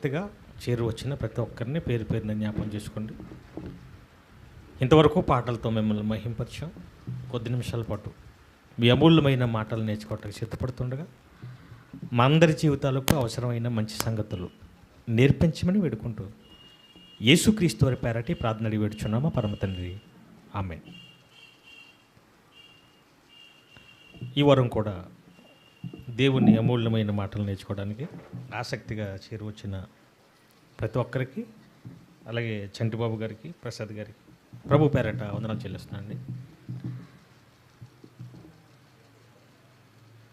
ఆసక్తిగా చేరువచ్చిన ప్రతి ఒక్కరిని పేరు పేరున జ్ఞాపకం చేసుకోండి. ఇంతవరకు పాటలతో మిమ్మల్ని మహింపరిచాం. కొద్ది నిమిషాల పాటు మీ అమూల్యమైన మాటలు నేర్చుకోవటానికి సిద్ధపడుతుండగా మా అందరి జీవితాలకు అవసరమైన మంచి సంగతులు నేర్పించమని వేడుకుంటూ యేసుక్రీస్తు వారి పేరటి ప్రార్థన అడిగి వేడుచున్నామా పరమ తండ్రి, ఆమేన్. ఈ వారం కూడా దేవుని అమూల్యమైన మాటలు నేర్చుకోవడానికి ఆసక్తిగా చేరువచ్చిన ప్రతి ఒక్కరికి, అలాగే చంటిబాబు గారికి, ప్రసాద్ గారికి ప్రభు పేరట వందనాలు చెల్లిస్తున్నానండి.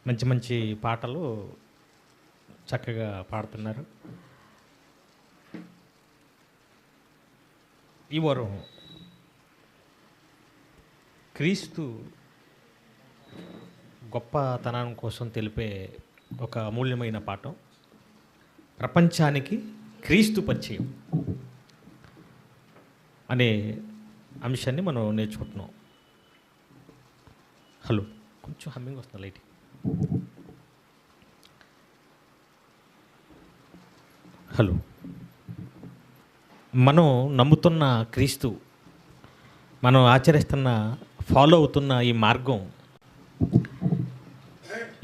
మంచి మంచి పాటలు చక్కగా పాడుతున్నారు. ఈ వారం క్రీస్తు గొప్పతనం కోసం తెలిపే ఒక అమూల్యమైన పాఠం, ప్రపంచానికి క్రీస్తు పరిచయం అనే అంశాన్ని మనం నేర్చుకుంటున్నాం. హలో, కొంచెం హమ్మింగ్ వస్తుంది లైట్. హలో, మనం నమ్ముతున్న క్రీస్తు, మనం ఆచరిస్తున్న, ఫాలో అవుతున్న ఈ మార్గం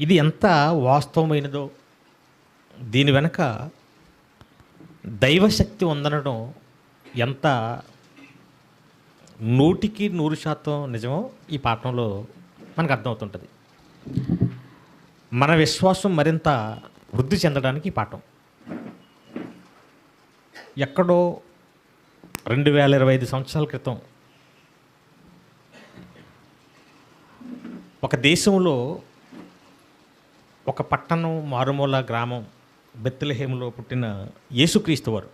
ఇది ఎంత వాస్తవమైనదో, దీని వెనక దైవశక్తి ఉందనడం ఎంత 100% నిజమో ఈ పాఠంలో మనకు అర్థమవుతుంటుంది. మన విశ్వాసం మరింత వృద్ధి చెందడానికి ఈ పాఠం ఎక్కడో 2025 సంవత్సరాల క్రితం ఒక దేశంలో ఒక పట్టణం, మారుమూల గ్రామం బెత్లెహేములో పుట్టిన యేసుక్రీస్తు వారు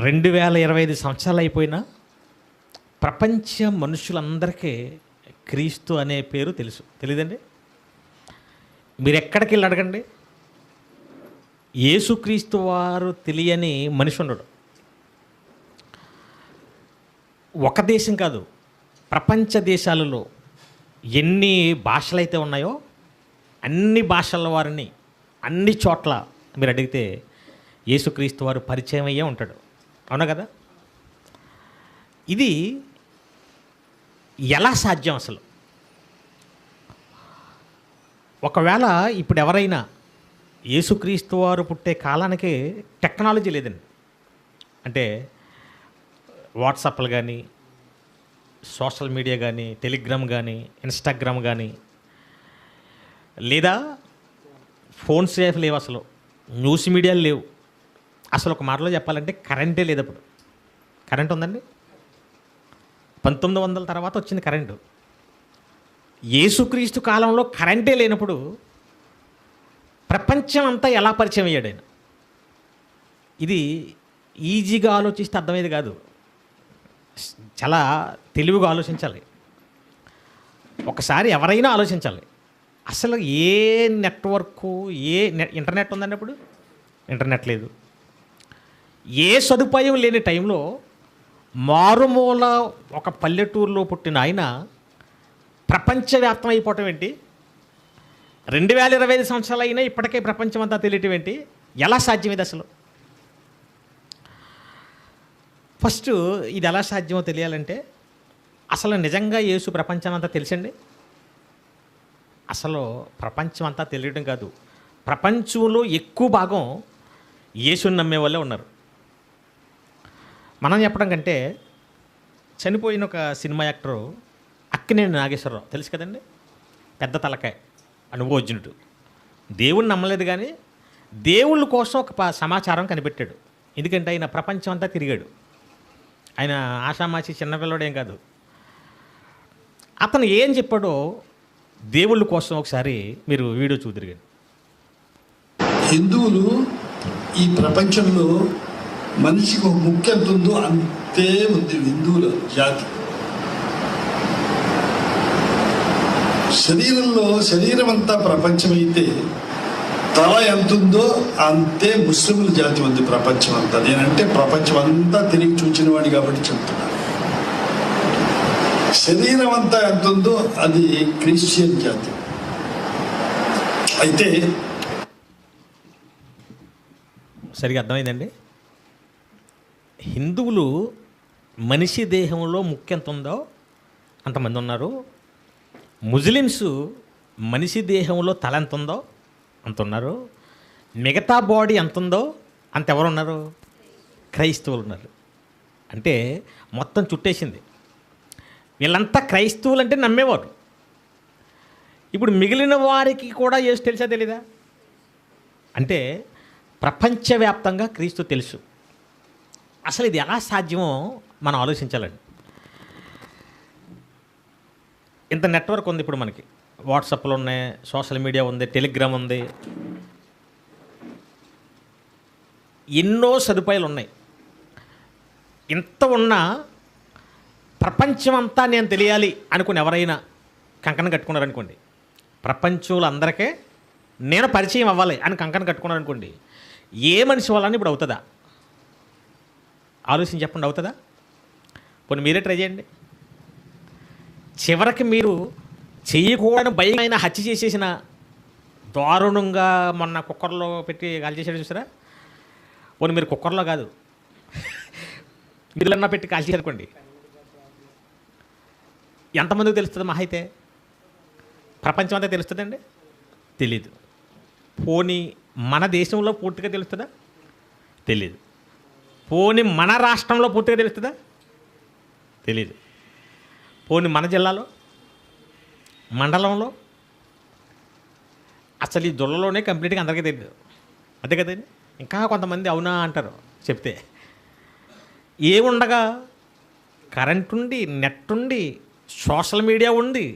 2025 సంవత్సరాలు అయిపోయినా ప్రపంచ మనుషులందరికీ క్రీస్తు అనే పేరు తెలుసు. తెలీదండి? మీరు ఎక్కడికి వెళ్ళి అడగండి, యేసుక్రీస్తు వారు తెలియని మనిషి ఉండడు. ఒక దేశం కాదు, ప్రపంచ దేశాలలో ఎన్ని భాషలైతే ఉన్నాయో అన్ని భాషల వారిని అన్ని చోట్ల మీరు అడిగితే యేసుక్రీస్తు వారు పరిచయం అయ్యే ఉంటాడు. అవునా కదా? ఇది ఎలా సాధ్యం అసలు? ఒకవేళ ఇప్పుడు ఎవరైనా యేసుక్రీస్తు వారు పుట్టే కాలానికి టెక్నాలజీ లేదండి, అంటే వాట్సాప్లు కానీ, సోషల్ మీడియా కానీ, టెలిగ్రామ్ కానీ, ఇన్స్టాగ్రామ్ కానీ, లేదా ఫోన్స్ లేవు, అసలు న్యూస్ మీడియాలు లేవు, అసలు ఒక మాటలో చెప్పాలంటే కరెంటే లేదు. అప్పుడు కరెంట్ ఉందండి? 1900 తర్వాత వచ్చింది కరెంటు. యేసుక్రీస్తు కాలంలో కరెంటే లేనప్పుడు ప్రపంచం అంతా ఎలా పరిచయం అయ్యాడు ఆయన? ఇది ఈజీగా ఆలోచిస్తే అర్థమయ్యేది కాదు, చాలా తెలివిగా ఆలోచించాలి. ఒకసారి ఎవరైనా ఆలోచించాలి. అసలు ఏ నెట్వర్కు, ఇంటర్నెట్ ఉందండి అప్పుడు? ఇంటర్నెట్ లేదు. ఏ సదుపాయం లేని టైంలో మారుమూల ఒక పల్లెటూరులో పుట్టిన ఆయన ప్రపంచవ్యాప్తం అయిపోవటం ఏంటి? 2025 సంవత్సరాలు అయినా ఇప్పటికే ప్రపంచం అంతా తెలియటం ఏంటి? ఎలా సాధ్యం ఇది అసలు? ఫస్ట్ ఇది ఎలా సాధ్యమో తెలియాలంటే అసలు నిజంగా యేసు ప్రపంచం అంతా తెలుసండి? అసలు ప్రపంచం అంతా తెలియడం కాదు, ప్రపంచంలో ఎక్కువ భాగం యేసుని నమ్మే వాళ్ళే ఉన్నారు. మనం చెప్పడం కంటే చనిపోయిన ఒక సినిమా యాక్టరు అక్కినేని నాగేశ్వరరావు తెలుసు కదండి, పెద్ద తలకాయ, అనుభవజ్ఞుడు. దేవుణ్ణి నమ్మలేదు కానీ దేవుళ్ళ కోసం ఒక సమాచారం కనిపెట్టాడు. ఎందుకంటే ఆయన ప్రపంచం అంతా తిరిగాడు. ఆయన ఆషామాషి చిన్నపిల్లడేం కాదు. అతను ఏం చెప్పాడో దేవుళ్ళ కోసం ఒకసారి మీరు వీడియో చూదిరిగాడు. హిందువులు ఈ ప్రపంచంలో మనిషికి ఒక ముఖ్య ఎంత ఉందో అంతే ఉంది హిందువుల జాతి. శరీరం అంతా ప్రపంచమైతే తల ఎంత ఉందో అంతే ముస్లింల జాతి ఉంది ప్రపంచం అంతా. నేనంటే ప్రపంచం అంతా తిరిగి చూచిన వాడి కాబట్టి చెప్తున్నాను. శరీరం అంతా ఎంత ఉందో అది క్రిస్టియన్ జాతి. అయితే సరిగా అర్థమైందండి? హిందువులు మనిషి దేహంలో ముక్కు ఎంత ఉందో అంతమంది ఉన్నారు. ముస్లిమ్స్ మనిషి దేహంలో తల ఎంత ఉందో అంత ఉన్నారు. మిగతా బాడీ ఎంత ఉందో అంత ఎవరు ఉన్నారు? క్రైస్తవులు ఉన్నారు. అంటే మొత్తం చుట్టేసింది. వీళ్ళంతా క్రైస్తవులు అంటే నమ్మేవారు. ఇప్పుడు మిగిలిన వారికి కూడా యేసు తెలుసా తెలీదా? అంటే ప్రపంచవ్యాప్తంగా క్రీస్తు తెలుసు. అసలు ఇది ఎలా సాధ్యమో మనం ఆలోచించాలండి. ఇంత నెట్వర్క్ ఉంది ఇప్పుడు మనకి. వాట్సాప్లు ఉన్నాయి, సోషల్ మీడియా ఉంది, టెలిగ్రామ్ ఉంది, ఎన్నో సదుపాయాలు ఉన్నాయి. ఇంత ఉన్నా ప్రపంచం అంతా నేను తెలియాలి అనుకుని ఎవరైనా కంకణం కట్టుకున్నారనుకోండి, ప్రపంచంలో అందరికీ నేను పరిచయం అవ్వాలి అని కంకణం కట్టుకున్నారనుకోండి, ఏ మనిషి వాళ్ళని ఇప్పుడు అవుతుందా? ఆలోచించి చెప్పండి, అవుతుందా? పోనీ మీరే ట్రై చేయండి. చివరికి మీరు చేయకూడని భయమైన హత్య చేసేసిన, దారుణంగా మొన్న కుక్కర్లో పెట్టి కాల్ చేసాడు చూసారా? పోనీ మీరు కుక్కర్లో కాదు, మీరులన్నా పెట్టి కాల్ చేయాలనుకోండి, ఎంతమందికి తెలుస్తుంది? మహా అయితే ప్రపంచం అంతా తెలుస్తుందండి? తెలీదు. పోనీ మన దేశంలో పూర్తిగా తెలుస్తుందా? తెలీదు. పోనీ మన రాష్ట్రంలో పూర్తిగా తెలుస్తుందా? తెలీదు. పోనీ మన జిల్లాలో, మండలంలో, అసలు ఈ జిల్లాలోనే కంప్లీట్గా అందరికీ తెలియదు. అంతే కదండి. ఇంకా కొంతమంది అవునా అంటారు చెప్తే. ఏముండగా కరెంట్ ఉండి, నెట్ ఉండి, సోషల్ మీడియా ఉంది,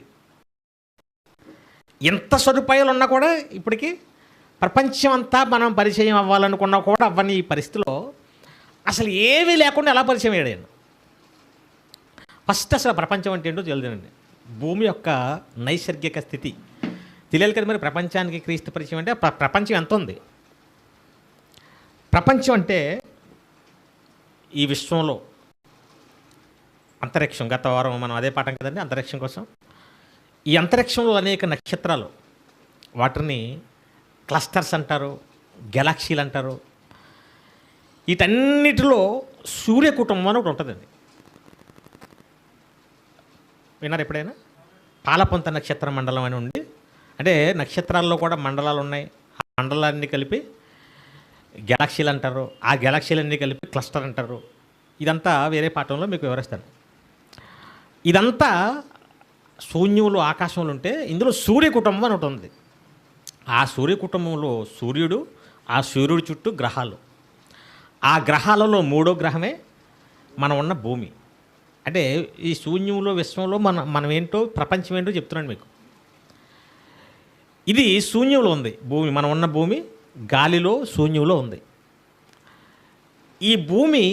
ఎంత సదుపాయాలు ఉన్నా కూడా ఇప్పటికీ ప్రపంచం అంతా మనం పరిచయం అవ్వాలనుకున్నా కూడా అవ్వని ఈ పరిస్థితిలో అసలు ఏమీ లేకుండా ఎలా పరిచయం అయ్యాడు? ఫస్ట్ అసలు ప్రపంచం అంటే ఏంటో తెలియదండి. భూమి యొక్క నైసర్గిక స్థితి తెలియాలి కదా. మరి ప్రపంచానికి క్రీస్తు పరిచయం అంటే ప్రపంచం ఎంత ఉంది? ప్రపంచం అంటే ఈ విశ్వంలో అంతరిక్షం. గత వారం మనం అదే పాఠం కదండి, అంతరిక్షం కోసం. ఈ అంతరిక్షంలో అనేక నక్షత్రాలు, వాటిని క్లస్టర్స్ అంటారు, గెలాక్సీలు అంటారు. వీటన్నిటిలో సూర్య కుటుంబం అని ఒకటి ఉంటుందండి. విన్నారు ఎప్పుడైనా? పాలపొంత నక్షత్ర మండలం అని ఉంది. అంటే నక్షత్రాల్లో కూడా మండలాలు ఉన్నాయి. ఆ మండలాన్ని కలిపి గెలాక్సీలు అంటారు, ఆ గెలాక్సీలన్నీ కలిపి క్లస్టర్ అంటారు. ఇదంతా వేరే పాఠంలో మీకు వివరిస్తాను. ఇదంతా శూన్యంలో, ఆకాశంలో ఉంటే ఇందులో సూర్య కుటుంబం అని ఒకటి ఉంది. ఆ సూర్య కుటుంబంలో సూర్యుడు, ఆ సూర్యుడి చుట్టూ గ్రహాలు. ఆ గ్రహాలలో మూడో గ్రహమే మనం ఉన్న భూమి. అంటే ఈ శూన్యంలో, విశ్వంలో మనం ఏంటో, ప్రపంచం ఏంటో చెప్తున్నాను మీకు. ఇది శూన్యంలో ఉంది భూమి. మనం ఉన్న భూమి గాలిలో, శూన్యంలో ఉంది. ఈ భూమి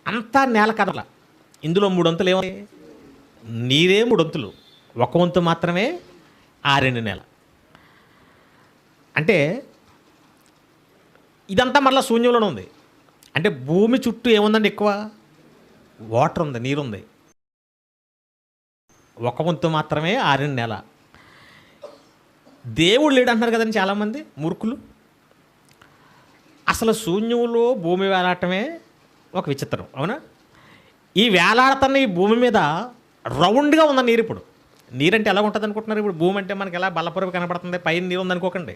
అంతా నేల కదల. ఇందులో మూడొంతులు ఏమో, నీరే మూడొంతులు, ఒక వంతు మాత్రమే ఆరెండు నేల. అంటే ఇదంతా మరలా శూన్యంలోనే ఉంది. అంటే భూమి చుట్టూ ఏముందండి? ఎక్కువ వాటర్ ఉంది, నీరుంది. ఒక వంతు మాత్రమే ఆరెండు నేల. దేవుడు లేడు అంటున్నారు కదండి చాలామంది మూర్ఖులు. అసలు శూన్యంలో భూమి వేలాడటమే ఒక విచిత్రం, అవునా? ఈ వేలాడుతున్న ఈ భూమి మీద రౌండ్గా ఉన్న నీరు. ఇప్పుడు నీరంటే ఎలా ఉంటుంది అనుకుంటున్నారు? ఇప్పుడు భూమి అంటే మనకి ఎలా బల్లపరుపు కనపడుతుంది, పైన నీరు ఉందనుకోకండి.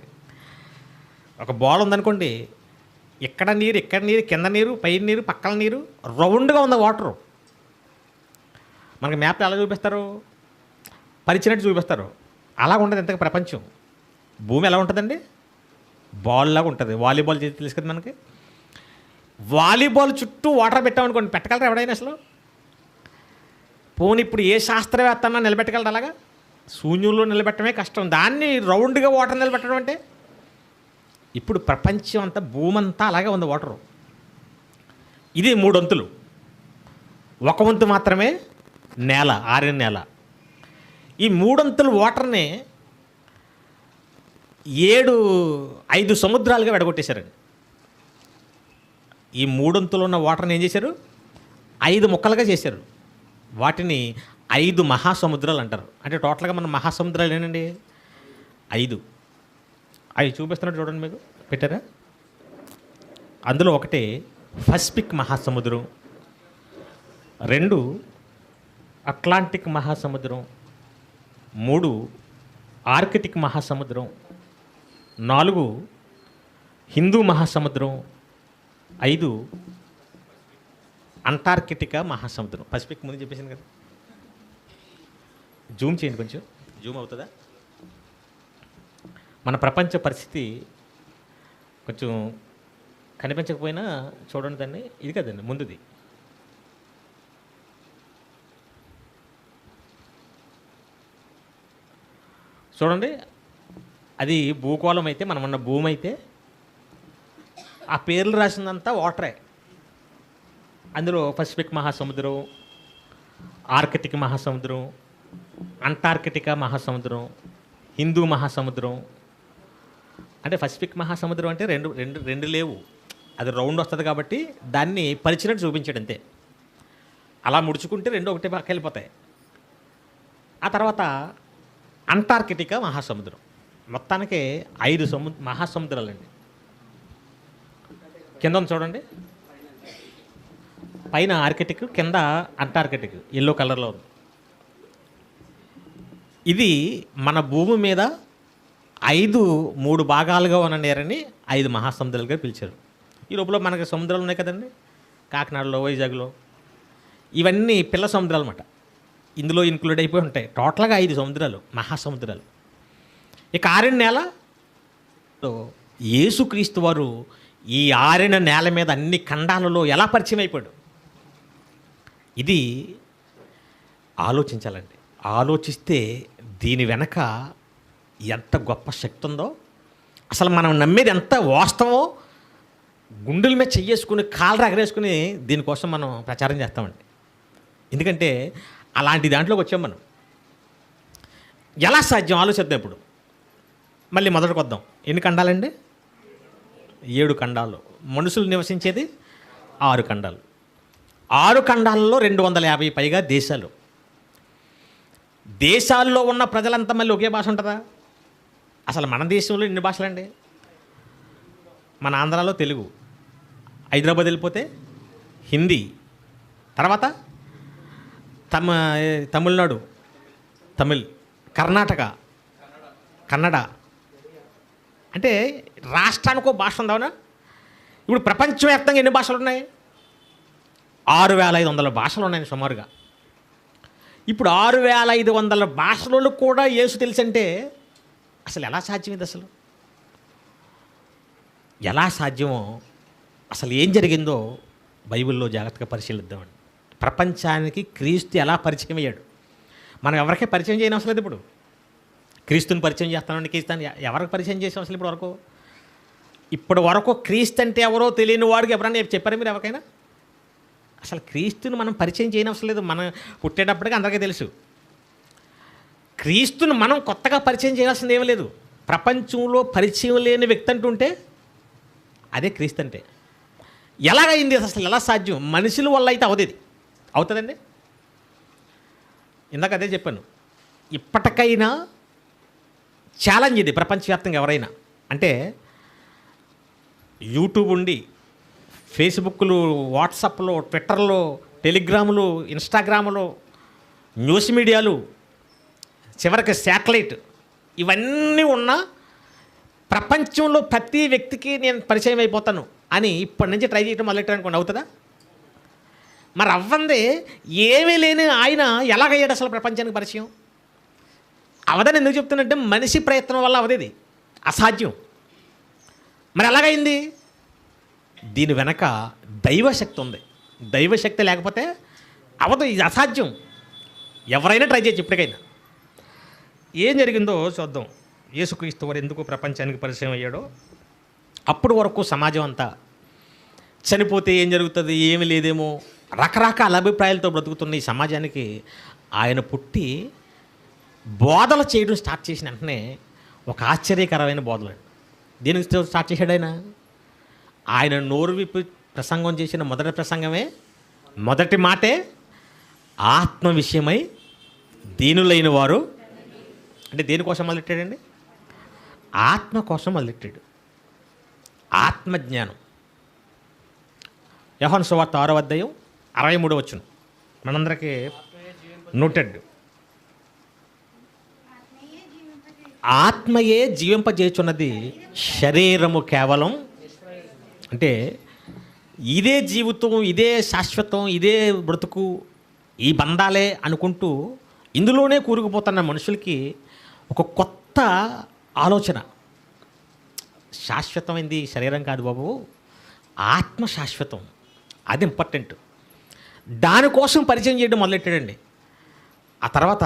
ఒక బాల్ ఉందనుకోండి, ఇక్కడ నీరు, ఇక్కడ నీరు, కింద నీరు, పైన నీరు, పక్కన నీరు, రౌండ్గా ఉంది వాటరు. మనకి మ్యాప్లో ఎలా చూపిస్తారు? పరిచినట్టు చూపిస్తారు. అలా ఉంటుంది ఎంతగా ప్రపంచం. భూమి ఎలా ఉంటుందండి? బాల్ లాగా ఉంటుంది. వాలీబాల్ తెలుసు కదా మనకి. వాలీబాల్ చుట్టూ వాటర్ పెట్టామనుకోండి, పెట్టగలరా ఎవడైనా అసలు? పోనీ ఇప్పుడు ఏ శాస్త్రవేత్త అన్నా నిలబెట్టగలరు అలాగా? శూన్యంలో నిలబెట్టడమే కష్టం, దాన్ని రౌండ్గా వాటర్ నిలబెట్టడం అంటే. ఇప్పుడు ప్రపంచం అంతా, భూమి అంతా అలాగే ఉంది వాటరు. ఇది మూడొంతులు. ఒక వంతు మాత్రమే నేల, ఆరెండు నేల. ఈ మూడొంతులు వాటర్ని 5 సముద్రాలుగా విడగొట్టేశారండి. ఈ మూడొంతులు ఉన్న వాటర్ని ఏం చేశారు? 5 ముక్కలుగా చేశారు. వాటిని 5 మహాసముద్రాలు అంటారు. అంటే టోటల్గా మన మహాసముద్రాలు ఏంటండి? 5. అవి చూపిస్తున్నట్టు చూడండి, మీకు పెట్టారా? అందులో ఒకటి పసిఫిక్ మహాసముద్రం, 2 అట్లాంటిక్ మహాసముద్రం, 3 ఆర్కిటిక్ మహాసముద్రం, 4 హిందూ మహాసముద్రం, 5 అంటార్కిటికా మహాసముద్రం. పసిఫిక్ ముందు చెప్పేసింది కదా. జూమ్ చేయండి, కొంచెం జూమ్ అవుతుందా? మన ప్రపంచ పరిస్థితి కొంచెం కనిపించకపోయినా చూడండి దాన్ని. ఇది కదండి ముందుది. చూడండి, అది భూగోళం అయితే, మనం ఉన్న భూమి అయితే, ఆ పేర్లు రాసిందంతా వాటరే. అందులో పసిఫిక్ మహాసముద్రం, ఆర్కిటిక్ మహాసముద్రం, అంటార్కిటికా మహాసముద్రం, హిందూ మహాసముద్రం. అంటే పసిఫిక్ మహాసముద్రం అంటే రెండు లేవు, అది రౌండ్ వస్తుంది కాబట్టి దాన్ని పరిచినట్టు చూపించాడు అంతే. అలా ముడుచుకుంటే 2 ఒకటే పక్క వెళ్ళిపోతాయి. ఆ తర్వాత అంటార్కిటికా మహాసముద్రం. మొత్తానికి 5 మహాసముద్రాలండి. కింద ఉంది చూడండి, పైన ఆర్కిటిక్, కింద అంటార్కిటిక్, ఎల్లో కలర్లో ఉంది. ఇది మన భూమి మీద 3 భాగాలుగా ఉన్న నేరని 5 మహాసముద్రాలుగా పిలిచారు. ఈ లోపల మనకి సముద్రాలు ఉన్నాయి కదండి, కాకినాడలో, వైజాగ్లో, ఇవన్నీ పిల్ల సముద్రాలు అన్నమాట. ఇందులో ఇన్క్లూడ్ అయిపోయి ఉంటాయి. టోటల్గా 5 సముద్రాలు, మహాసముద్రాలు. ఇక ఆరిన నేల, యేసుక్రీస్తు వారు ఈ ఆరిన నేల మీద అన్ని ఖండాలలో ఎలా పరిచయం అయిపోయాడు, ఇది ఆలోచించాలండి. ఆలోచిస్తే దీని వెనక ఎంత గొప్ప శక్తి ఉందో, అసలు మనం నమ్మేది ఎంత వాస్తవమో గుండెల మీద చెయ్యేసుకుని కాళ్ళు ఎగరేసుకుని దీనికోసం మనం ప్రచారం చేస్తామండి. ఎందుకంటే అలాంటి దాంట్లోకి వచ్చాం మనం. ఎలా సాధ్యం ఆలోచిద్దాం. ఇప్పుడు మళ్ళీ మొదటికి వద్దాం. ఎన్ని ఖండాలండి? 7 ఖండాలు. మనుషులు నివసించేది 6 ఖండాలు. 6 ఖండాలలో 250 పైగా దేశాలు. దేశాల్లో ఉన్న ప్రజలంతా మళ్ళీ ఒకే భాష ఉంటుందా? అసలు మన దేశంలో ఎన్ని భాషలండి? మన ఆంధ్రాలో తెలుగు, హైదరాబాద్ వెళ్ళిపోతే హిందీ, తర్వాత తమిళనాడు తమిళ్, కర్ణాటక కన్నడ. అంటే రాష్ట్రానికో భాష ఉందావునా? ఇప్పుడు ప్రపంచవ్యాప్తంగా ఎన్ని భాషలు ఉన్నాయి? 6500 భాషలు ఉన్నాయి సుమారుగా. ఇప్పుడు 6500 భాషలు కూడా యేసు తెలుసంటే అసలు ఎలా సాధ్యం ఇది? అసలు ఎలా సాధ్యమో, అసలు ఏం జరిగిందో బైబిల్లో జాగ్రత్తగా పరిశీలిద్దామండి. ప్రపంచానికి క్రీస్తు ఎలా పరిచయం అయ్యాడు? మనం ఎవరికీ పరిచయం చేయని అవసరం లేదు. ఇప్పుడు క్రీస్తుని పరిచయం చేస్తానండి, క్రీస్తుని ఎవరికి పరిచయం చేసాం అసలు ఇప్పటి వరకు క్రీస్తు అంటే ఎవరో తెలియని వాడికి ఎవరైనా చెప్పారా మీరు ఎవరికైనా? అసలు క్రీస్తుని మనం పరిచయం చేయని అవసరం లేదు. మనం పుట్టేటప్పటికి అందరికీ తెలుసు. క్రీస్తుని మనం కొత్తగా పరిచయం చేయాల్సింది ఏమీ లేదు. ప్రపంచంలో పరిచయం లేని వ్యక్తి అంటుంటే అదే క్రీస్తు అంటే. ఎలాగైంది అసలు? ఎలా సాధ్యం? మనుషుల వల్ల అయితే అవదేది అవుతుందండి. ఇందాక అదే చెప్పాను. ఇప్పటికైనా ఛాలెంజ్ ఇది ప్రపంచవ్యాప్తంగా. ఎవరైనా అంటే యూట్యూబ్ ఉండి, ఫేస్బుక్లు, వాట్సాప్లో, ట్విట్టర్లో, టెలిగ్రాములు, ఇన్స్టాగ్రాములు, న్యూస్ మీడియాలు, చివరికి శాటిలైట్, ఇవన్నీ ఉన్న ప్రపంచంలో ప్రతి వ్యక్తికి నేను పరిచయం అయిపోతాను అని ఇప్పటి నుంచి ట్రై చేయడం మొదలెట్టారనుకోండి, అవుతుందా? మరి అవ్వందే ఏమీ లేని ఆయన ఎలాగయ్యాడు అసలు ప్రపంచానికి పరిచయం? అవదని ఎందుకు చెప్తున్నట్టే మనిషి ప్రయత్నం వల్ల అవదేది, అసాధ్యం. మరి ఎలాగైంది? దీని వెనక దైవశక్తి ఉంది. దైవశక్తి లేకపోతే అవదు, ఇది అసాధ్యం. ఎవరైనా ట్రై చేయొచ్చు. ఇప్పటికైనా ఏం జరిగిందో చూద్దాం. యేసుక్రీస్తు వారు ఎందుకు ప్రపంచానికి పరిచయం అయ్యాడో. అప్పటి వరకు సమాజం అంతా చనిపోతే ఏం జరుగుతుంది, ఏమి లేదేమో, రకరకాల అభిప్రాయాలతో బ్రతుకుతున్న ఈ సమాజానికి ఆయన పుట్టి బోధలు చేయడం స్టార్ట్ చేసిన వెంటనే ఒక ఆశ్చర్యకరమైన బోధలు. దీనికి స్టార్ట్ చేశాడు ఆయన నోరు విప్పి ప్రసంగం చేసిన మొదటి ప్రసంగమే, మొదటి మాటే ఆత్మ విషయమై దీనులైన వారు. అంటే దేనికోసం మొదలెట్టాడండి? ఆత్మ కోసం మొదలెట్టాడు. ఆత్మజ్ఞానం. యోహాను సువార్త 6వ అధ్యాయం 63వ వచనం మనందరికీ నోటెడ్. ఆత్మయే జీవింపజేయుచున్నది, శరీరము కేవలం అంటే ఇదే జీవితం, ఇదే శాశ్వతం, ఇదే బ్రతుకు, ఈ బంధాలే అనుకుంటూ ఇందులోనే కూరుకుపోతున్న మనుషులకి ఒక కొత్త ఆలోచన. శాశ్వతమైంది శరీరం కాదు బాబు, ఆత్మ శాశ్వతం, అది ఇంపార్టెంట్. దానికోసం పరిచయం చేయడం మొదలెట్టాడండి. ఆ తర్వాత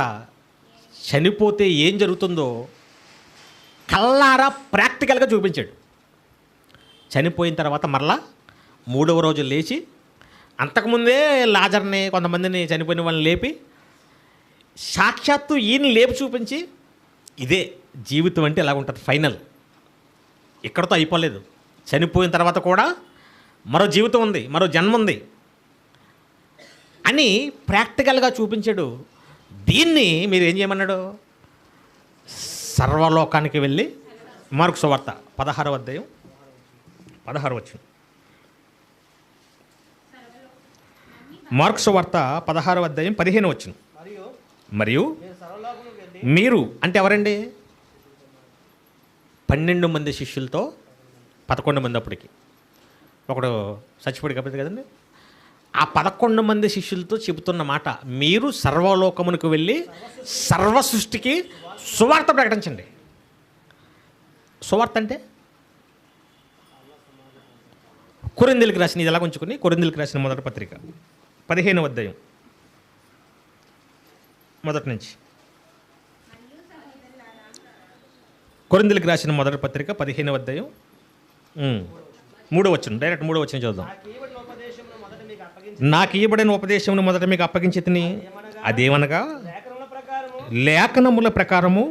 చనిపోతే ఏం జరుగుతుందో కల్లారా ప్రాక్టికల్గా చూపించాడు. చనిపోయిన తర్వాత మరలా 3వ రోజు లేచి, అంతకుముందే లాజర్ని కొంతమందిని చనిపోయిన వాళ్ళని లేపి, సాక్షాత్తు ఈయన లేపి చూపించి, ఇదే జీవితం అంటే ఎలా ఉంటుంది, ఫైనల్, ఇక్కడతో అయిపోలేదు, చనిపోయిన తర్వాత కూడా మరో జీవితం ఉంది, మరో జన్మ ఉంది అని ప్రాక్టికల్గా చూపించాడు. దీన్ని మీరు ఏం చేయమన్నాడు, సర్వలోకానికి వెళ్ళి, మార్కు సువార్త 16వ అధ్యాయం 16వ వచనం. మార్కు సువార్త 16వ అధ్యాయం 15వ వచనం. మరియు మీరు అంటే ఎవరండి, 12 మంది శిష్యులతో 11 మంది అప్పటికి, ఒకడు చచ్చిపోయి కాబట్టి కదండి. ఆ 11 మంది శిష్యులతో చెబుతున్న మాట, మీరు సర్వలోకమునకు వెళ్ళి సర్వ సృష్టికి సువార్త ప్రకటించండి. సువార్త అంటే కొరింథీయులకు రాసిన, ఇది ఎలా ఉంచుకుని, కొరింథీయులకు రాసిన మొదటి పత్రిక 15వ అధ్యాయం మొదటి నుంచి. కొరింథీయులకు రాసిన మొదటి పత్రిక 15వ అధ్యాయం 3వ వచనం, డైరెక్ట్ 3వ వచనం చూద్దాం. నాకు ఇవ్వబడిన ఉపదేశమును మొదట మీకు అప్పగించి తిని, అదేమనగా లేఖనముల ప్రకారము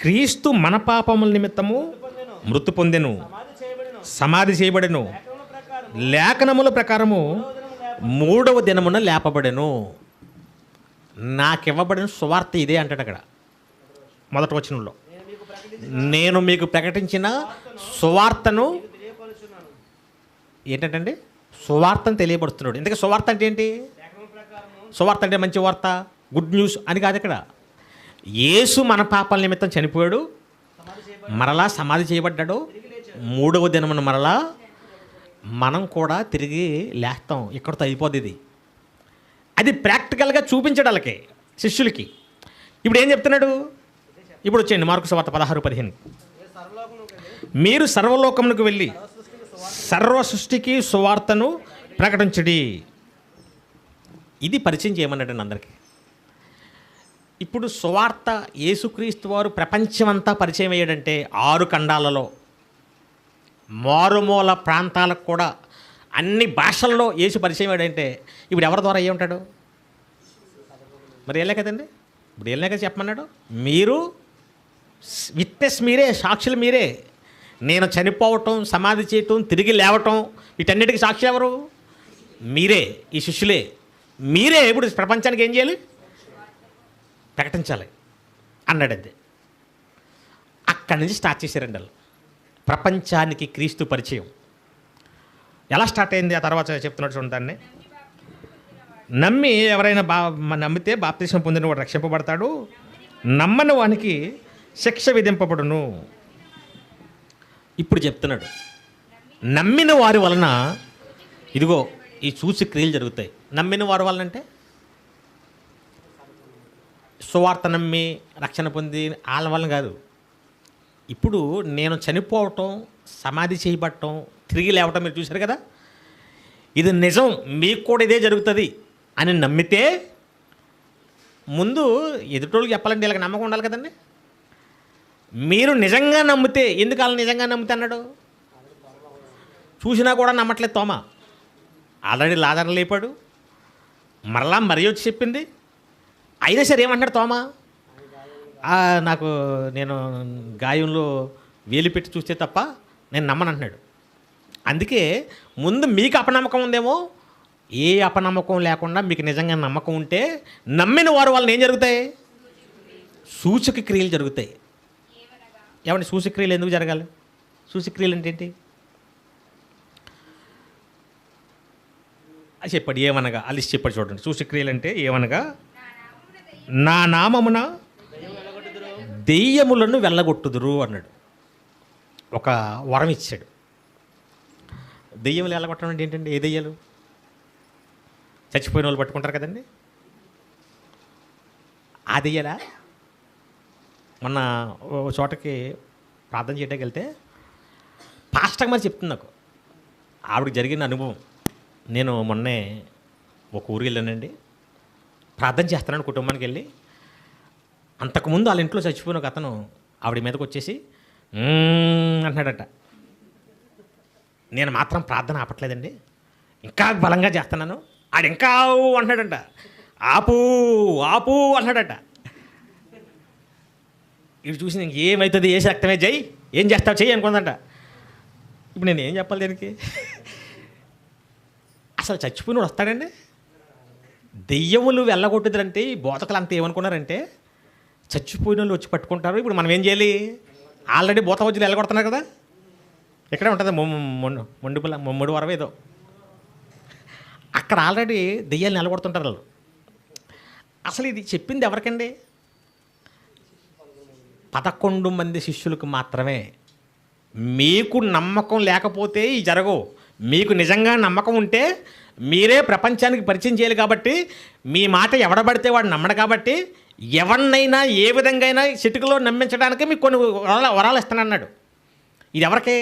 క్రీస్తు మన పాపముల నిమిత్తము మృతి పొందెను, సమాధి చేయబడెను, లేఖనముల ప్రకారము 3వ దినమున లేపబడెను. నాకివ్వబడిన సువార్త ఇదే అంటాడు అక్కడ మొదటి వచనంలో. నేను మీకు ప్రకటించిన సువార్తను ఏంటంటే సువార్తను తెలియబడుతున్నాడు. ఎందుకంటే సువార్త అంటే ఏంటి, సువార్త అంటే మంచి వార్త, గుడ్ న్యూస్ అని కాదు. ఇక్కడ యేసు మన పాపాల నిమిత్తం చనిపోయాడు, మరలా సమాధి చేయబడ్డాడు, 3వ దినమున మరలా మనం కూడా తిరిగి లేస్తాం, ఇక్కడితో అయిపోద్ది ఇది. అది ప్రాక్టికల్గా చూపించాడు వాళ్ళకి, శిష్యులకి. ఇప్పుడు ఏం చెప్తున్నాడు, ఇప్పుడు వచ్చేయండి మార్కు సువార్త 16:15. మీరు సర్వలోకమునకు వెళ్ళి సర్వ సృష్టికి సువార్తను ప్రకటించడి. ఇది పరిచయం చేయమన్నాడండి అందరికీ. ఇప్పుడు సువార్త యేసుక్రీస్తు వారు ప్రపంచమంతా పరిచయం అయ్యాడంటే 6 ఖండాలలో, మారుమూల ప్రాంతాలకు కూడా, అన్ని భాషల్లో యేసు పరిచయం అయ్యాడంటే ఇప్పుడు ఎవరి ద్వారా అయ్యి ఉంటాడు, మరి వెళ్ళే కదండి. ఇప్పుడు వెళ్ళే కదా చెప్పమన్నాడు, మీరు విట్నెస్ మీరే, సాక్షులు మీరే. నేను చనిపోవటం, సమాధి చేయటం, తిరిగి లేవటం, వీటన్నిటికీ సాక్షి ఎవరు, మీరే, ఈ శిష్యులే. మీరే ఇప్పుడు ప్రపంచానికి ఏం చేయాలి, ప్రకటించాలి అన్నాడు. అంతే, అక్కడి నుంచి స్టార్ట్ చేశారండి వాళ్ళు ప్రపంచానికి క్రీస్తు పరిచయం. ఎలా స్టార్ట్ అయింది ఆ తర్వాత చెప్తున్నాడు చూడండి. దాన్ని నమ్మి ఎవరైనా నమ్మితే బాప్తిస్మం పొందిన వాడు రక్షింపబడతాడు, నమ్మని వానికి శిక్ష విధింపబడును. ఇప్పుడు చెప్తున్నాడు, నమ్మిన వారి వలన ఇదిగో ఈ సూచక్రియలు జరుగుతాయి. నమ్మిన వారి వలన అంటే సువార్త నమ్మి రక్షణ పొంది వాళ్ళ వలన కాదు. ఇప్పుడు నేను చనిపోవటం, సమాధి చేయబడటం, తిరిగి లేవటం మీరు చూశారు కదా, ఇది నిజం, మీకు కూడా ఇదే జరుగుతుంది అని నమ్మితే, ముందు ఎదుటోళ్ళకి చెప్పాలంటే వీళ్ళకి నమ్మకం ఉండాలి కదండి. మీరు నిజంగా నమ్మితే, ఎందుకు వాళ్ళని నిజంగా నమ్మితే అన్నాడు, చూసినా కూడా నమ్మట్లేదు తోమ. ఆల్రెడీ లాజరు లేపాడు, మరలా మరీ వచ్చి చెప్పింది, అయినా సరే ఏమంటాడు తోమ, నేను గాయంలో వేలు పెట్టి చూస్తే తప్ప నేను నమ్మను అంటున్నాడు. అందుకే ముందు మీకు అపనమ్మకం ఉందేమో, ఏ అపనమ్మకం లేకుండా మీకు నిజంగా నమ్మకం ఉంటే, నమ్మిన వారు వాళ్ళని ఏం జరుగుతాయి, సూచక క్రియలు జరుగుతాయి. ఏమంటే సూచక్రియలు ఎందుకు జరగాలి, సూచక్రియలు అంటే ఏంటి, అది చెప్పాడు. ఏమనగా ఆ లిస్ట్ చెప్పాడు చూడండి. సూచక్రియలు అంటే ఏమనగా, నా నామమున దెయ్యములను వెళ్ళగొట్టుదురు అన్నాడు. ఒక వరం ఇచ్చాడు. దెయ్యములు వెళ్ళగొట్టడం అంటే ఏంటండి? ఏ దెయ్యాలు? చచ్చిపోయిన వాళ్ళు పట్టుకుంటారు కదండి, ఆ దెయ్యాలా? మొన్న ఓ చోటకి ప్రార్థన చేయడానికి వెళ్తే పాస్టర్ మరి చెప్తుంది నాకు ఆవిడకి జరిగిన అనుభవం. నేను మొన్నే ఒక ఊరికి వెళ్ళానండి, ప్రార్థన చేస్తున్నాను కుటుంబానికి వెళ్ళి. అంతకుముందు వాళ్ళ ఇంట్లో చచ్చిపోయిన ఒక అతను ఆవిడ మీదకి వచ్చేసి అంటున్నాడట. నేను మాత్రం ప్రార్థన ఆపట్లేదండి, ఇంకా బలంగా చేస్తున్నాను. ఆడు ఇంకా అంటున్నాడంట, ఆపు ఆపు అంటున్నాడట. ఇటు చూసి నీకు ఏమవుతుంది, ఏ రక్తమే జై, ఏం చేస్తావు చెయ్యి అనుకుందంట. ఇప్పుడు నేను ఏం చెప్పాలి దీనికి? అసలు చచ్చిపోయినోడు వస్తాడండి? దెయ్యములు వెళ్ళగొట్టుదంటే ఈ బోధకులు అంతా ఏమనుకున్నారంటే చచ్చిపోయిన వాళ్ళు వచ్చి పట్టుకుంటారు. ఇప్పుడు మనం ఏం చేయాలి? ఆల్రెడీ బోత వచ్చి వెళ్ళగొడుతున్నారు కదా, ఇక్కడే ఉంటుంది మొండు వరం ఏదో, అక్కడ ఆల్రెడీ దెయ్యాలు నిలగొడుతుంటారు వాళ్ళు. అసలు ఇది చెప్పింది ఎవరికండి? 11 మంది శిష్యులకు మాత్రమే. మీకు నమ్మకం లేకపోతే ఈ జరగవు. మీకు నిజంగా నమ్మకం ఉంటే మీరే ప్రపంచానికి పరిచయం చేయాలి. కాబట్టి మీ మాట ఎవడబడితే వాడు నమ్మడు. కాబట్టి ఎవరినైనా ఏ విధంగా అయినా చిటికలో నమ్మించడానికి మీకు కొన్ని వరాలు ఇస్తానన్నాడు. ఇది ఎవరికే?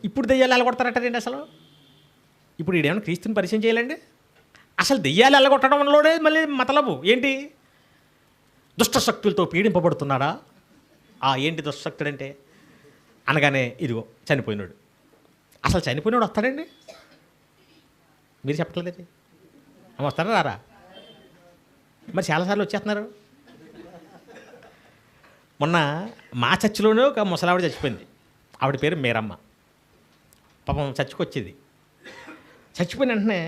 ఇప్పుడు దెయ్యాలు వెళ్ళగొడతారటండి అసలు. ఇప్పుడు ఈడేమైనా క్రీస్తుని పరిచయం చేయాలండి? అసలు దెయ్యాలు వెళ్ళగొట్టడంలోనే మళ్ళీ మతలబు ఏంటి? దుష్టశక్తులతో పీడింపబడుతున్నాడా? ఏంటి దుష్టశక్తుడు అంటే? అనగానే ఇదిగో చనిపోయినాడు. అసలు చనిపోయినాడు వస్తాడండి? మీరు చెప్పట్లేదండి. వస్తారా రారా? మరి చాలాసార్లు వచ్చేస్తున్నారు. మొన్న మా చర్చిలోనే ఒక ముసలావిడ చచ్చిపోయింది. ఆవిడ పేరు మేరమ్మ. పాపం చర్చికొచ్చేది. చచ్చిపోయిన వెంటనే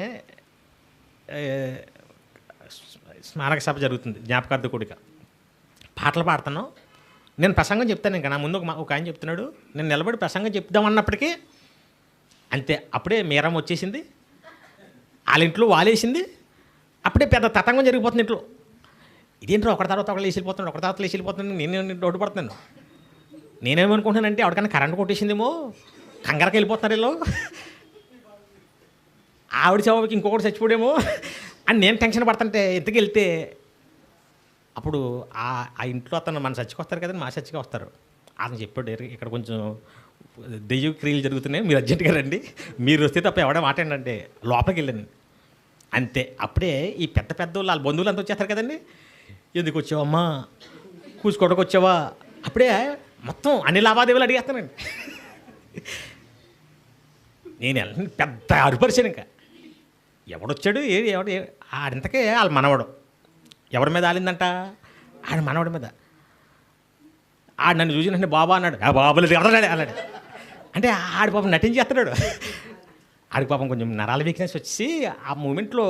స్మారక సభ జరుగుతుంది, జ్ఞాపకార్థ కూడిక. పాటలు పాడుతున్నాం. నేను ప్రసంగం చెప్తాను. ఇంకా నా ముందు ఒక ఆయన చెప్తున్నాడు, నేను నిలబడి ప్రసంగం చెప్దామన్నప్పటికీ అంతే, అప్పుడే మీరమ్మ వచ్చేసింది, వాళ్ళ ఇంట్లో వాలేసింది. అప్పుడే పెద్ద తతంగం జరిగిపోతుంది ఇంట్లో. ఇదేంటో ఒకటి తర్వాత ఒకళ్ళు వేసిపోతున్నాడు, ఒకటి తర్వాత వేసిపోతున్నాడు. నేను డౌట్పడుతున్నాను. నేనేమనుకుంటున్నానంటే ఆవిడకన్నా కరెంట్ కొట్టేసిందేమో, కంగారకి వెళ్ళిపోతున్నారు వీళ్ళు, ఆవిడ చావుకి ఇంకొకటి చచ్చిపోడేమో అని నేను టెన్షన్ పడుతుంటే ఇంతకు వెళ్తే అప్పుడు ఆ ఇంట్లో అతను మన చర్చికి వస్తారు కదండి, మా చర్చికి వస్తారు. అతను చెప్పాడు, ఇక్కడ కొంచెం దెయ్య క్రియలు జరుగుతున్నాయి, మీరు అర్జెంటుగా రండి, మీరు వస్తే తప్ప ఎవడే మాట్లాడంటే లోపలికి వెళ్ళండి. అంతే, అప్పుడే ఈ పెద్ద వాళ్ళ బంధువులు అంతా వచ్చేస్తారు కదండి. ఎందుకు వచ్చావమ్మా, కూసుకోవడానికి వచ్చావా? అప్పుడే మొత్తం అన్ని లావాదేవీలు అడిగేస్తానండి. నేను పెద్ద అరుపరిచాను. ఇంకా ఎవడొచ్చాడు, ఎవడు ఆడింతకే వాళ్ళ మనవడు ఎవరి మీద ఆలిందంట, ఆడ మనవడి మీద. ఆడు నన్ను చూసినట్టు బాబా అన్నాడు. బాబులేదు ఎవరాడు అన్నాడు. అంటే ఆడి పాపం నటించేస్తున్నాడు. ఆడికి పాపం కొంచెం నరాల వీక్నెస్ వచ్చి ఆ మూమెంట్లో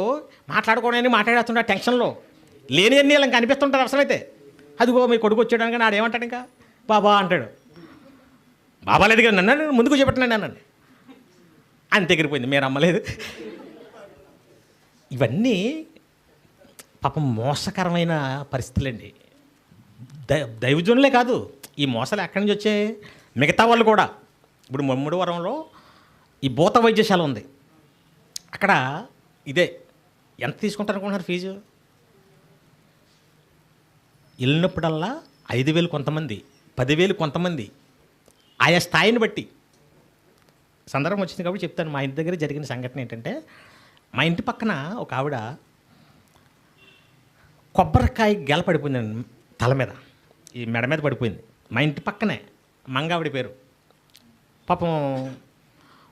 మాట్లాడుకోవడానికి మాట్లాడేస్తున్నాడు టెన్షన్లో. లేని అన్నీ ఇలా కనిపిస్తుంటారు అవసరమైతే. అదిగో మీ కొడుకు వచ్చాడు కానీ ఆడు ఏమంటాడు, ఇంకా బాబా అంటాడు. బాబా లేదు కదా, నన్ను ముందుకు చెప్పట్లేదు నన్ను. అంతే ఎగిరిపోయింది, మీరు అమ్మలేదు. ఇవన్నీ పాపం మోసకరమైన పరిస్థితులండి. దైవజనులే కాదు, ఈ మోసాలు ఎక్కడి నుంచి వచ్చాయి? మిగతా వాళ్ళు కూడా. ఇప్పుడు ముమ్మడివరంలో ఈ భూత వైద్యశాల ఉంది. అక్కడ ఇదే ఎంత తీసుకుంటారు అనుకుంటున్నారు ఫీజు? వెళ్ళినప్పుడల్లా 5,000 కొంతమంది, 10,000 కొంతమంది, ఆయా స్థాయిని బట్టి. సందర్భం వచ్చింది కాబట్టి చెప్తాను. మా ఇంటి దగ్గర జరిగిన సంఘటన ఏంటంటే, మా ఇంటి పక్కన ఒక ఆవిడ కొబ్బరికాయ గెల పడిపోయిందండి తల మీద, ఈ మెడ మీద పడిపోయింది. మా ఇంటి పక్కనే మంగావిడి పేరు. పాపం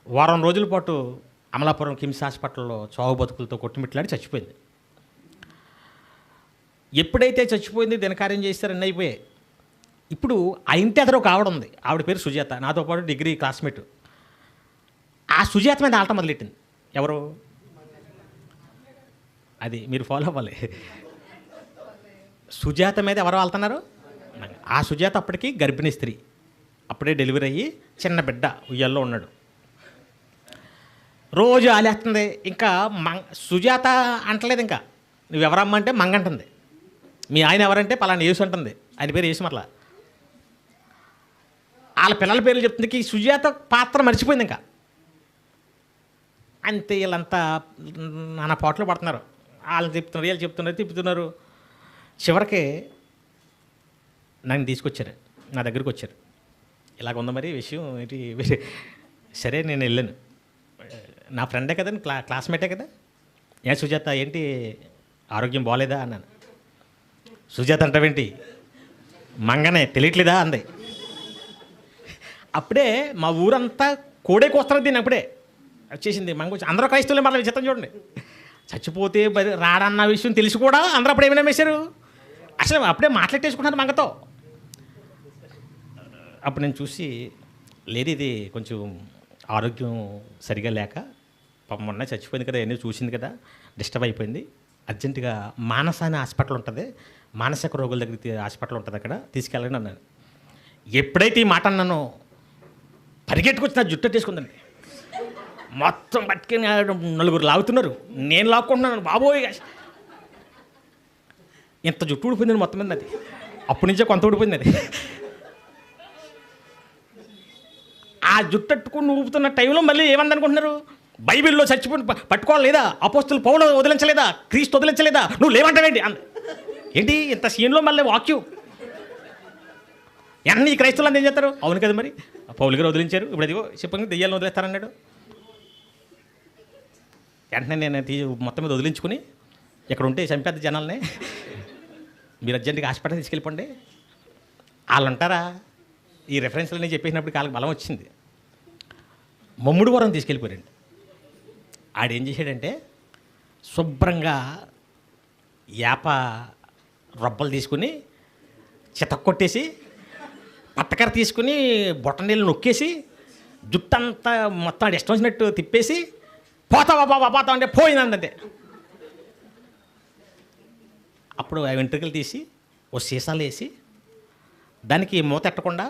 వారం రోజుల పాటు అమలాపురం కిమ్స్ హాస్పిటల్లో చావు బతుకులతో కొట్టుమిట్లాడి చచ్చిపోయింది. ఎప్పుడైతే చచ్చిపోయింది దినకార్యం చేస్తారని అయిపోయాయి. ఇప్పుడు ఆ ఇంటి అతను ఒక ఆవిడ ఉంది, ఆవిడ పేరు సుజాత, నాతో పాటు డిగ్రీ క్లాస్మేట్. ఆ సుజాత మీద ఆడటం మొదలెట్టింది. ఎవరు? అది మీరు ఫాలో అవ్వాలి. సుజాత మీద ఎవరు వెళ్తున్నారు? ఆ సుజాత అప్పటికి గర్భిణీ స్త్రీ, అప్పుడే డెలివరీ అయ్యి చిన్న బిడ్డ ఉయ్యాల్లో ఉన్నాడు. రోజు ఆలేస్తుంది. ఇంకా సుజాత అంటలేదు, ఇంకా నువ్వెవరమ్మా అంటే మంగంటుంది. మీ ఆయన ఎవరంటే పలానా యేసు అంటుంది. ఆయన పేరు యేసు. మరలా వాళ్ళ పిల్లల పేర్లు చెప్తుంది. ఈ సుజాత పాత్ర మర్చిపోయింది ఇంకా. అంతే, వీళ్ళంతా నానా పాటలు పడుతున్నారు. వాళ్ళు చెప్తున్నారు, వీళ్ళు చెప్తున్నారు, తిప్పుతున్నారు. చివరికి నన్ను తీసుకొచ్చారు, నా దగ్గరికి వచ్చారు. ఇలాగ ఉందా మరి విషయం ఏంటి? సరే నేను వెళ్ళాను. నా ఫ్రెండే కదా, క్లాస్మేటే కదా. ఏ సుజాత ఏంటి ఆరోగ్యం బాగోలేదా అన్నాను. సుజాత అంటావేంటి, మంగనే తెలియట్లేదా అంది. అప్పుడే మా ఊరంతా కోడే కోస్తున్నారు దీన్ని. అప్పుడే వచ్చేసింది మంగ వచ్చి. అందరూ క్రైస్తవులే. మళ్ళీ విచిత్రం చూడండి, చచ్చిపోతే రాడన్న విషయం తెలిసి కూడా అందరూ అప్పుడు ఏమైనా వేశారు. అసలు అప్పుడే మాట్లాడేసుకున్నారు మంగతో. అప్పుడు నేను చూసి, లేదు ఇది కొంచెం ఆరోగ్యం సరిగా లేక పాపం మొన్న చచ్చిపోయింది కదా, ఎన్నో చూసింది కదా, డిస్టర్బ్ అయిపోయింది. అర్జెంటుగా మానస అనే హాస్పిటల్ ఉంటుంది, మానసిక రోగుల దగ్గరికి హాస్పిటల్ ఉంటుంది, అక్కడ తీసుకెళ్ళండి అన్నాను. ఎప్పుడైతే ఈ మాట అన్నానో పరిగెట్టుకొచ్చి నా జుట్టు తీసుకుందండి. మొత్తం పట్టుకుని నలుగురు లాగుతున్నారు, నేను లాక్కుంటున్నాను. బాబోయ్, ఇంత జుట్టు ఊడిపోయింది మొత్తం మీద. అది అప్పటి నుంచే కొంత ఊడిపోయింది. అది ఆ జుట్టట్టుకుని ఊపుతున్న టైంలో మళ్ళీ ఏమందనుకుంటున్నారు, బైబిల్లో చచ్చిపోయి పట్టుకోవాలి లేదా, అపోస్తులు పౌలు వదిలించలేదా, క్రీస్తు వదిలించలేదా, నువ్వు లేవంటావేంటి ఏంటి ఇంత సీన్లో మళ్ళీ వాక్యం. అన్నీ క్రైస్తవులు అంతా ఏం చేస్తారు, అవును కదా మరి పౌలు గారు వదిలించారు, ఇప్పుడు అదిగో చెప్పండి దెయ్యాలను వదిలేస్తారన్నాడు. వెంటనే నేను మొత్తం మీద వదిలించుకుని, ఇక్కడ ఉంటే చంపేద్ద జనాలనే, మీరు అర్జెంట్గా హాస్పిటల్ తీసుకెళ్ళిపోండి. వాళ్ళు ఉంటారా, ఈ రెఫరెన్స్లన్నీ చెప్పేసినప్పుడు వాళ్ళకి బలం వచ్చింది. మమ్ముడివరం తీసుకెళ్ళిపోయారండి. ఆడేం చేశాడంటే శుభ్రంగా యాప రబ్బలు తీసుకుని చితక్కొట్టేసి, పట్టకర తీసుకుని బొట్టనీళ్ళు నొక్కేసి, జుట్టంతా మొత్తం ఆడు ఇష్టం వచ్చినట్టు తిప్పేసి, పోతావా బాబా పోతావు అంటే పోయిందంటే. అప్పుడు ఆ వెంట్రుకలు తీసి ఓ సీసాలు వేసి దానికి మూత ఎట్టకుండా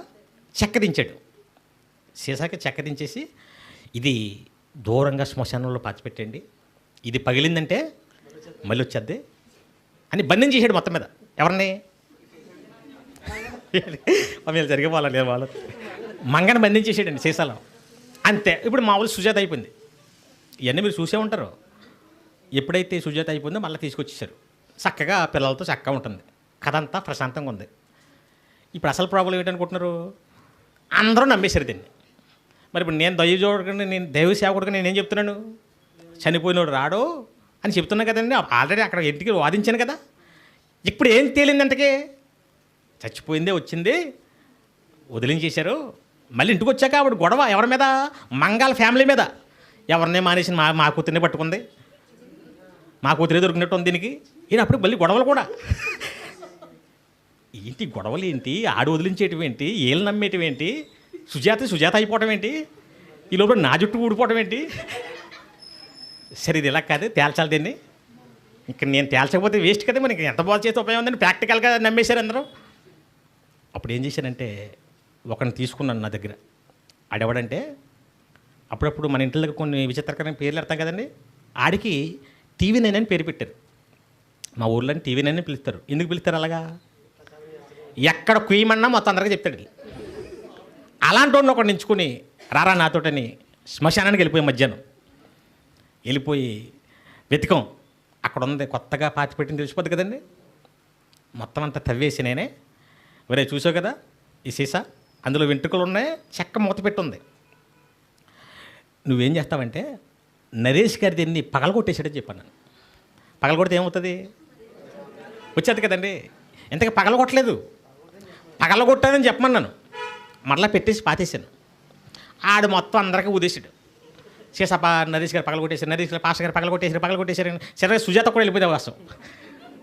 చెక్క దించాడు. సీసాకి చెక్క దించేసి, ఇది దూరంగా శ్మశానంలో పాతిపెట్టండి, ఇది పగిలిందంటే మళ్ళీ వచ్చేద్ది అని బంధం చేసాడు మొత్తం మీద. ఎవరిని వీళ్ళు జరిగిపోవాలి వాళ్ళు మంగని బంధించేసాడండి సీసాలో. అంతే. ఇప్పుడు మామూలు సుజాత అయిపోయింది. ఇవన్నీ మీరు చూసే ఉంటారు. ఎప్పుడైతే సుజాత అయిపోయిందో మళ్ళీ తీసుకొచ్చేసారు. చక్కగా పిల్లలతో చక్కగా ఉంటుంది, కథ అంతా ప్రశాంతంగా ఉంది. ఇప్పుడు అసలు ప్రాబ్లం ఏంటనుకుంటున్నారు, అందరూ నమ్మేశారు దీన్ని. మరి ఇప్పుడు నేను దైవ సేవకుడిగా నేనేం చెప్తున్నాను, చనిపోయినోడు రాడు అని చెప్తున్నా కదండి. ఆల్రెడీ అక్కడ ఇంటికి వాదించాను కదా. ఇప్పుడు ఏం తేలిందంతకే, చచ్చిపోయిందే వచ్చింది, వదిలించేశారు. మళ్ళీ ఇంటికి వచ్చాక ఆవిడ గొడవ ఎవరి మీద, మంగాల ఫ్యామిలీ మీద. ఎవరినే మానేసి మా కూతుర్ని పట్టుకుంది, మా కూతురే దొరికినట్టు ఉంది దీనికి. ఈయన అప్పుడు మళ్ళీ గొడవలు కూడా. ఏంటి గొడవలు ఏంటి, ఆడు వదిలించేటివి ఏంటి, ఏళ్ళు నమ్మేటివి ఏంటి, సుజాత అయిపోవటం ఏంటి, ఈ లోపల నా జుట్టు ఊడిపోవటం ఏంటి. సరే ఇది ఇలా కాదు, తేల్చాలి దీన్ని. ఇంకా నేను తేల్చకపోతే వేస్ట్ కదా, మనకి ఎంత బాగా చేస్తే ఉపయోగం ఉందని ప్రాక్టికల్గా నమ్మేశారు అందరూ. అప్పుడు ఏం చేశానంటే ఒకరిని తీసుకున్నాను నా దగ్గర. ఆడెవడంటే అప్పుడప్పుడు మన ఇంట్లో కొన్ని విచిత్రకరమైన పేర్లు పెడతాం కదండి. ఆడికి TV9 అని పేరు పెట్టారు. మా ఊర్లో TV9 అని పిలుస్తారు. ఎందుకు పిలుస్తారు అలాగా, ఎక్కడ కుయ్యమన్నా మొత్తం అందరికీ చెప్తాడు. అలాంటి వాడిని ఒకటి ఎంచుకుని రారా నాతోటని శ్మశానానికి వెళ్ళిపోయి మధ్యాహ్నం వెళ్ళిపోయి వెతికాం. అక్కడ ఉంది కొత్తగా పాతి పెట్టింది తెలిసిపోద్ది కదండి. మొత్తం అంతా తవ్వేసి నేనే, ఒరే చూసావు కదా ఈ సీసా, అందులో వెంట్రుకలు ఉన్నాయి, చెక్క మూత పెట్టుంది. నువ్వేం చేస్తావంటే నరేష్ గారి దీన్ని పగలగొట్టేసాడని చెప్పాను. పగలగొడితే ఏమవుతుంది, వచ్చేది కదండి. ఇంతకీ పగలగొట్టలేదు, పగలగొట్టాదని చెప్పమన్నాను. మరలా పెట్టేసి పాతేశాను. ఆడు మొత్తం అందరికీ ఊదేశాడు. సీసా నరేష్ గారు పగలగొట్టేశారు, నరేష్ గారు పాస్టర్ గారు పగలగొట్టేశారు. సరే సుజాత కూడా వెళ్ళిపోతే వాసం,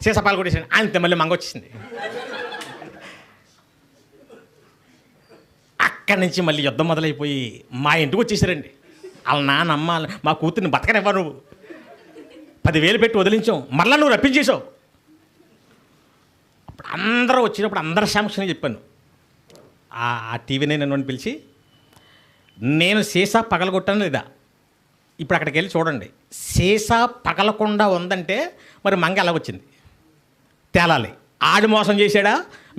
సీసా పగలగొట్టేశాడు. అంతే, మళ్ళీ మంగ వచ్చేసింది. అక్కడి నుంచి మళ్ళీ యుద్ధం మొదలైపోయి మా ఇంటికి వచ్చేసారండి. వాళ్ళ నాన్న అమ్మ, మా కూతుర్ని బతకనివ్వరు, నువ్వు 10,000 పెట్టి వదిలించావు, మరలా నువ్వు రప్పించేసావు. అప్పుడు అందరూ వచ్చినప్పుడు అందరి సమక్షంగా చెప్పాను. ఆ TV9 నన్ను పిలిచి, నేను సీసా పగలగొట్టాను లేదా, ఇప్పుడు అక్కడికి వెళ్ళి చూడండి, సీసా పగలకుండా ఉందంటే మరి మంగ ఎలాగొచ్చింది తేలాలి. ఆడు మోసం చేశాడా,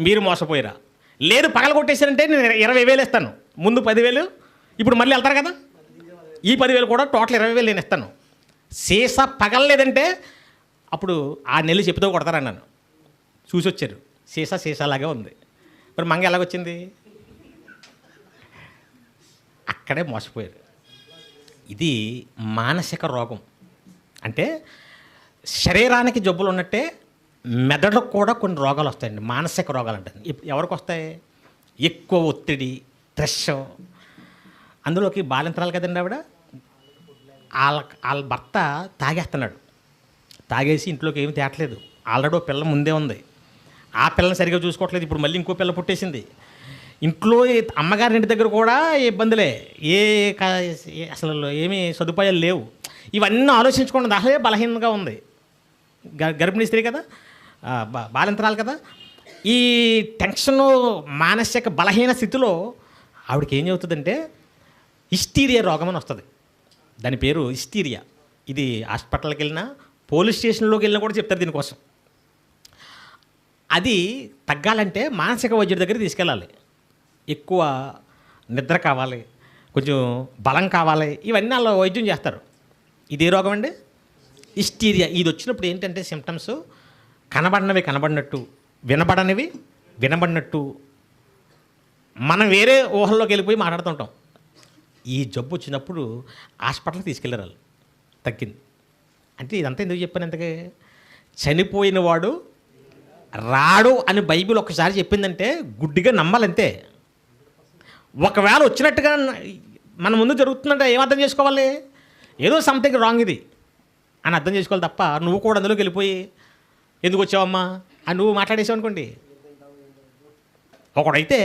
మీరు మోసపోయారా? లేదు పగల కొట్టేశారంటే నేను 20,000 ఇస్తాను, ముందు 10,000, ఇప్పుడు మళ్ళీ వెళ్తారు కదా, ఈ 10,000 కూడా టోటల్ 20,000 నేను ఇస్తాను. సీసా పగలలేదంటే అప్పుడు ఆ నెల్లి చెప్పుతో కొడతారన్నాను. చూసి వచ్చారు, సీసాలాగే ఉంది. మరి మంగ ఎలాగొచ్చింది? అక్కడే మోసపోయారు. ఇది మానసిక రోగం. అంటే శరీరానికి జబ్బులు ఉన్నట్టే మెదడుకు కూడా కొన్ని రోగాలు వస్తాయండి, మానసిక రోగాలు అంటారు. ఎవరికి వస్తాయి? ఎక్కువ ఒత్తిడి, స్ట్రెస్. అందులోకి బాలింతరాలు కదండి ఆవిడ. వాళ్ళ భర్త తాగేస్తున్నాడు, తాగేసి ఇంట్లోకి ఏమి తేటలేదు. ఆల్రెడీ ఓ పిల్ల ముందే ఉంది, ఆ పిల్లని సరిగ్గా చూసుకోవట్లేదు. ఇప్పుడు మళ్ళీ ఇంకో పిల్ల పుట్టేసింది. ఇంట్లో అమ్మగారి ఇంటి దగ్గర కూడా ఇబ్బందులే, అసలు ఏమీ సదుపాయాలు లేవు. ఇవన్నీ ఆలోచించుకోండి, అసలే బలహీనంగా ఉంది. గర్భిణీ స్త్రీ కదా, బాలింతరాలు కదా. ఈ టెన్షను, మానసిక బలహీన స్థితిలో ఆవిడకి ఏం చెబుతుందంటే హిస్టీరియా రోగం అని వస్తుంది. దాని పేరు హిస్టీరియా. ఇది హాస్పిటల్కి వెళ్ళినా, పోలీస్ స్టేషన్లోకి వెళ్ళినా కూడా చెప్తారు దీనికోసం. అది తగ్గాలంటే మానసిక వైద్యుడి దగ్గర తీసుకెళ్ళాలి. ఎక్కువ నిద్ర కావాలి, కొంచెం బలం కావాలి, ఇవన్నీ అలా వైద్యం చేస్తారు. ఇదే రోగం అండి హిస్టీరియా. ఇది వచ్చినప్పుడు ఏంటంటే సిమ్టమ్స్ కనబడినవి కనబడినట్టు, వినబడనివి వినబడినట్టు, మనం వేరే ఊహల్లోకి వెళ్ళిపోయి మాట్లాడుతుంటాం. ఈ జబ్బు వచ్చినప్పుడు హాస్పిటల్కి తీసుకెళ్ళారు వాళ్ళు. తగ్గింది. అంటే ఇదంతా ఎందుకు చెప్పాను? ఇంతకీ చనిపోయిన వాడు రాడు అని బైబిల్ ఒకసారి చెప్పిందంటే గుడ్డిగా నమ్మాలంతే. ఒకవేళ వచ్చినట్టుగా మన ముందు జరుగుతుందంటే ఏం అర్థం చేసుకోవాలి? ఏదో సంథింగ్ రాంగ్ ఇది అని అర్థం చేసుకోవాలి తప్ప నువ్వు కూడా అందులోకి వెళ్ళిపోయి ఎందుకు వచ్చావమ్మా అని నువ్వు మాట్లాడేసావు అనుకోండి. ఒకడైతే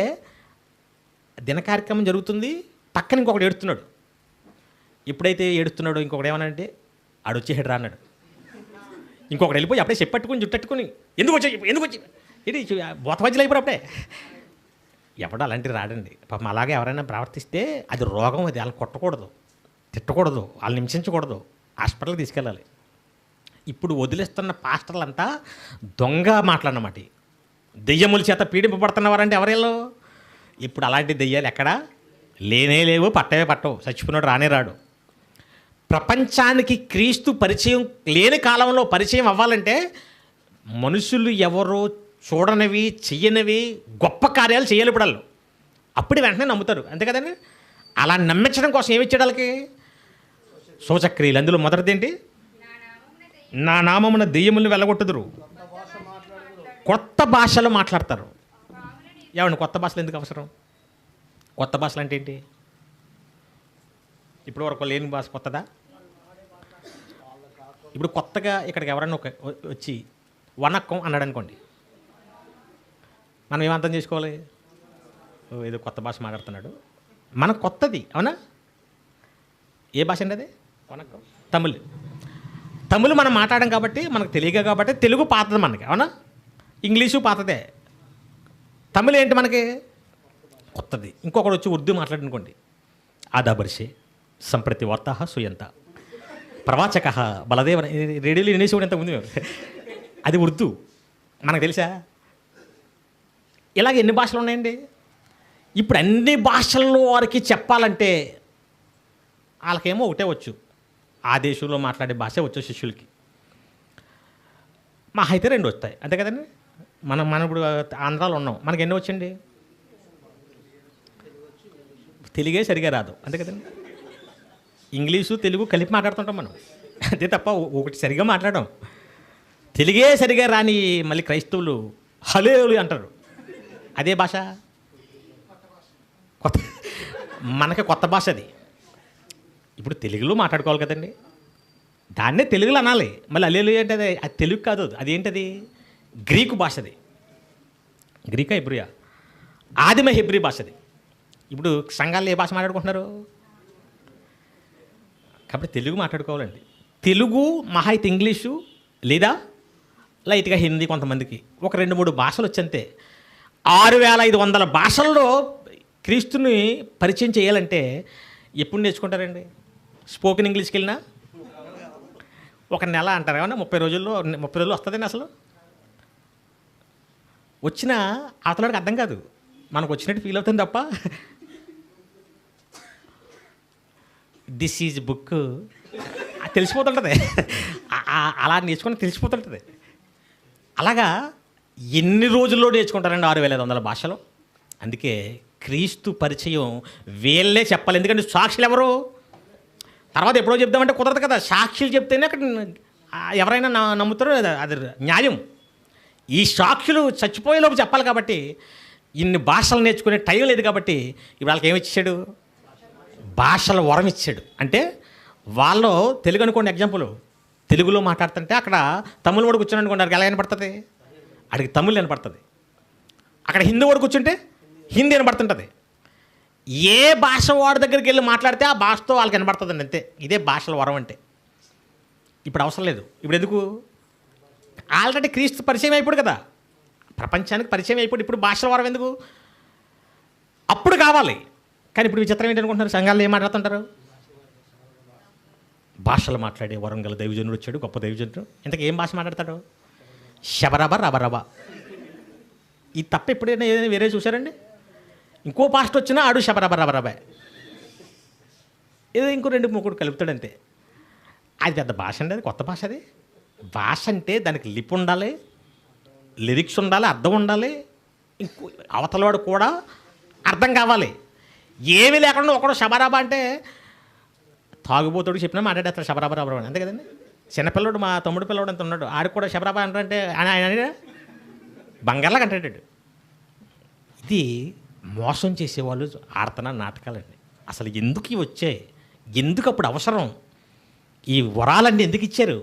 దిన కార్యక్రమం జరుగుతుంది, పక్కన ఇంకొకటి ఏడుస్తున్నాడు. ఎప్పుడైతే ఏడుస్తున్నాడో ఇంకొకటి ఏమనంటే ఆడొచ్చేసాడు రా అన్నాడు. ఇంకొకటి వెళ్ళిపోయి అప్పుడే చెప్పట్టుకుని జుట్టట్టుకుని ఎందుకు వచ్చి ఇది బోతవజ్జలు అయిపోయి అప్పుడే. ఎవడు అలాంటివి రాడండి పాపం. అలాగే ఎవరైనా ప్రవర్తిస్తే అది రోగం. అది వాళ్ళని కొట్టకూడదు, తిట్టకూడదు, వాళ్ళని హింసించకూడదు, హాస్పిటల్కి తీసుకెళ్ళాలి. ఇప్పుడు వదిలేస్తున్న పాస్టర్లంతా దొంగ మాట్లాడినమాట. దెయ్యముల చేత పీడింపబడుతున్నవారంటే ఎవరెళ్ళు? ఇప్పుడు అలాంటి దెయ్యాలు ఎక్కడా లేనే లేవు, పట్టవే పట్టవు. చచ్చిపోయినాడు రానే రాడు. ప్రపంచానికి క్రీస్తు పరిచయం లేని కాలంలో పరిచయం అవ్వాలంటే మనుషులు ఎవరో చూడనివి, చెయ్యనివి గొప్ప కార్యాలు చేయాలి ఇప్పుడు వాళ్ళు. అప్పుడు వెంటనే నమ్ముతారు, అంతే కదండి. అలా నమ్మించడం కోసం ఏమి ఇచ్చాడు వాళ్ళకి? సూచక్రియలు. అందులో మొదటిది ఏంటి? నా నామమున దెయ్యములను వెళ్ళగొట్టుదురు, కొత్త భాషలు మాట్లాడతారు. ఏమండి కొత్త భాషలు ఎందుకు అవసరం? కొత్త భాషలు అంటే ఏంటి? ఇప్పుడు వరకు లేని భాష కొత్తదా? ఇప్పుడు కొత్తగా ఇక్కడికి ఎవరన్నా వచ్చి వనక్కం అన్నాడు అనుకోండి, మనం ఏమర్థం చేసుకోవాలి? ఏదో కొత్త భాష మాట్లాడుతున్నాడు, మనకు కొత్తది. అవునా? ఏ భాష అండి అది? వనక్కం తమిళ్ మనం మాట్లాడడం కాబట్టి మనకు తెలియక కాబట్టి తెలుగు పాతది మనకి. అవునా? ఇంగ్లీషు పాతదే. తమిళ్ ఏంటి మనకి? కొత్తది. ఇంకొకటి వచ్చి ఉర్దూ మాట్లాడనుకోండి, ఆదాబర్షే సంప్రతి వార్త సుయంత ప్రవాచక బలదేవ, రేడియోలో వినేసి కూడా ఎంత ఉంది. అది ఉర్దూ, మనకు తెలుసా? ఇలాగ ఎన్ని భాషలు ఉన్నాయండి? ఇప్పుడు అన్ని భాషల్లో వారికి చెప్పాలంటే వాళ్ళకేమో ఒకటే వచ్చు, ఆ దేశంలో మాట్లాడే భాష వచ్చు శిష్యులకి. మా అయితే 2 వస్తాయి, అంతే కదండి. మనం ఇప్పుడు ఆంధ్రాలో ఉన్నాం, మనకి ఎన్ని వచ్చండి? తెలుగే సరిగా రాదు, అంతే కదండి. ఇంగ్లీషు తెలుగు కలిపి మాట్లాడుతుంటాం మనం, అంతే తప్ప ఒకటి సరిగా మాట్లాడడం. తెలుగే సరిగా రాని మళ్ళీ క్రైస్తవులు హలేలు అంటారు, అదే భాష. కొత్త మనకి కొత్త భాష అది. ఇప్పుడు తెలుగులో మాట్లాడుకోవాలి కదండి, దాన్నే తెలుగులో అనాలి. మళ్ళీ అల్లేలు అంటే అది తెలుగు కాదు, అదేంటది? గ్రీకు భాషది. గ్రీకా హెబ్రియా? ఆదిమ హెబ్రీ భాషది. ఇప్పుడు సంఘాల్లో ఏ భాష మాట్లాడుకుంటున్నారు? కాబట్టి తెలుగు మాట్లాడుకోవాలండి. తెలుగు మహా అయితే ఇంగ్లీషు లేదా లైట్గా హిందీ, కొంతమందికి ఒక 2-3 భాషలు వచ్చంతే. 6500 భాషల్లో క్రీస్తుని పరిచయం చేయాలంటే ఎప్పుడు నేర్చుకుంటారండి? స్పోకెన్ ఇంగ్లీష్కి వెళ్ళినా ఒక నెల అంటారు కానీ 30 రోజుల్లో వస్తుందండి అసలు. వచ్చిన అతనికి అర్థం కాదు, మనకు వచ్చినట్టు ఫీల్ అవుతుంది తప్ప దిస్ ఈజ్ బుక్ తెలిసిపోతుంటుంది. అలా నేర్చుకుని తెలిసిపోతుంటుంది. అలాగా ఎన్ని రోజుల్లో నేర్చుకుంటారండి 6500 భాషలు. అందుకే క్రీస్తు పరిచయం వీళ్ళే చెప్పాలి. ఎందుకంటే సాక్షులు ఎవరు? తర్వాత ఎప్పుడో చెప్దామంటే కుదరదు కదా. సాక్షులు చెప్తేనే అక్కడ ఎవరైనా నమ్ముతారో అది న్యాయం. ఈ సాక్షులు చచ్చిపోయేలోపు చెప్పాలి కాబట్టి ఇన్ని భాషలు నేర్చుకునే టైం లేదు కాబట్టి ఇప్పుడు వాళ్ళకి ఏమి ఇచ్చాడు? భాషల వరం ఇచ్చాడు. అంటే వాళ్ళు తెలుగు అనుకోండి, ఎగ్జాంపుల్ తెలుగులో మాట్లాడుతుంటే అక్కడ తమిళ వాడు కూర్చొని అనుకోండి, అక్కడికి ఎలా వినపడుతుంది? అక్కడికి తమిళ్ వినపడుతుంది. అక్కడ హిందీ వాడు కూర్చుంటే హిందీ వినపడుతుంటుంది. ఏ భాష వాడి దగ్గరికి వెళ్ళి మాట్లాడితే ఆ భాషతో వాళ్ళకి వినపడుతుందండి, అంతే. ఇదే భాషల వరం అంటే. ఇప్పుడు అవసరం లేదు. ఇప్పుడు ఎందుకు? ఆల్రెడీ క్రీస్తు పరిచయం అయిపోడు కదా, ప్రపంచానికి పరిచయం అయిపోడు. ఇప్పుడు భాషల వరం ఎందుకు? అప్పుడు కావాలి. కానీ ఇప్పుడు విచిత్రం ఏంటనుకుంటున్నారు? సంఘాల్లో ఏం మాట్లాడుతుంటారు? భాషలు మాట్లాడే వరం గల దైవజనుడు వచ్చాడు, గొప్ప దైవజనుడు. ఇంతకు ఏం భాష మాట్లాడతాడు? శబరబ రబరబ. ఇది తప్ప ఎప్పుడైనా ఏదైనా వేరే చూసారండి? ఇంకో పాస్ట్ వచ్చినా ఆడు శబరబ రబరబే, ఏదో ఇంకో 2-3 కలుపుతాడు అంతే. అది పెద్ద భాష అండి, అది కొత్త భాష. అది భాష అంటే దానికి లిప్ ఉండాలి, లిరిక్స్ ఉండాలి, అర్థం ఉండాలి, ఇంకో అవతలవాడు కూడా అర్థం కావాలి. ఏమీ లేకుండా ఒకడు శబరాబా అంటే తాగుబోతుడు చెప్పినా మాట్లాడేస్తాడు శబరాబా రబరా అంతే కదండి. చిన్నపిల్లడు, మా తమ్ముడు పిల్లడు అంత ఉన్నాడు, ఆడికి కూడా శబరాబా అంటే ఆయన బంగారులాగా అంటాడు. ఇది మోసం చేసేవాళ్ళు ఆడుతున్న నాటకాలండి. అసలు ఎందుకు ఇవి వచ్చాయి? ఎందుకు అప్పుడు అవసరం? ఈ వరాలన్నీ ఎందుకు ఇచ్చారు?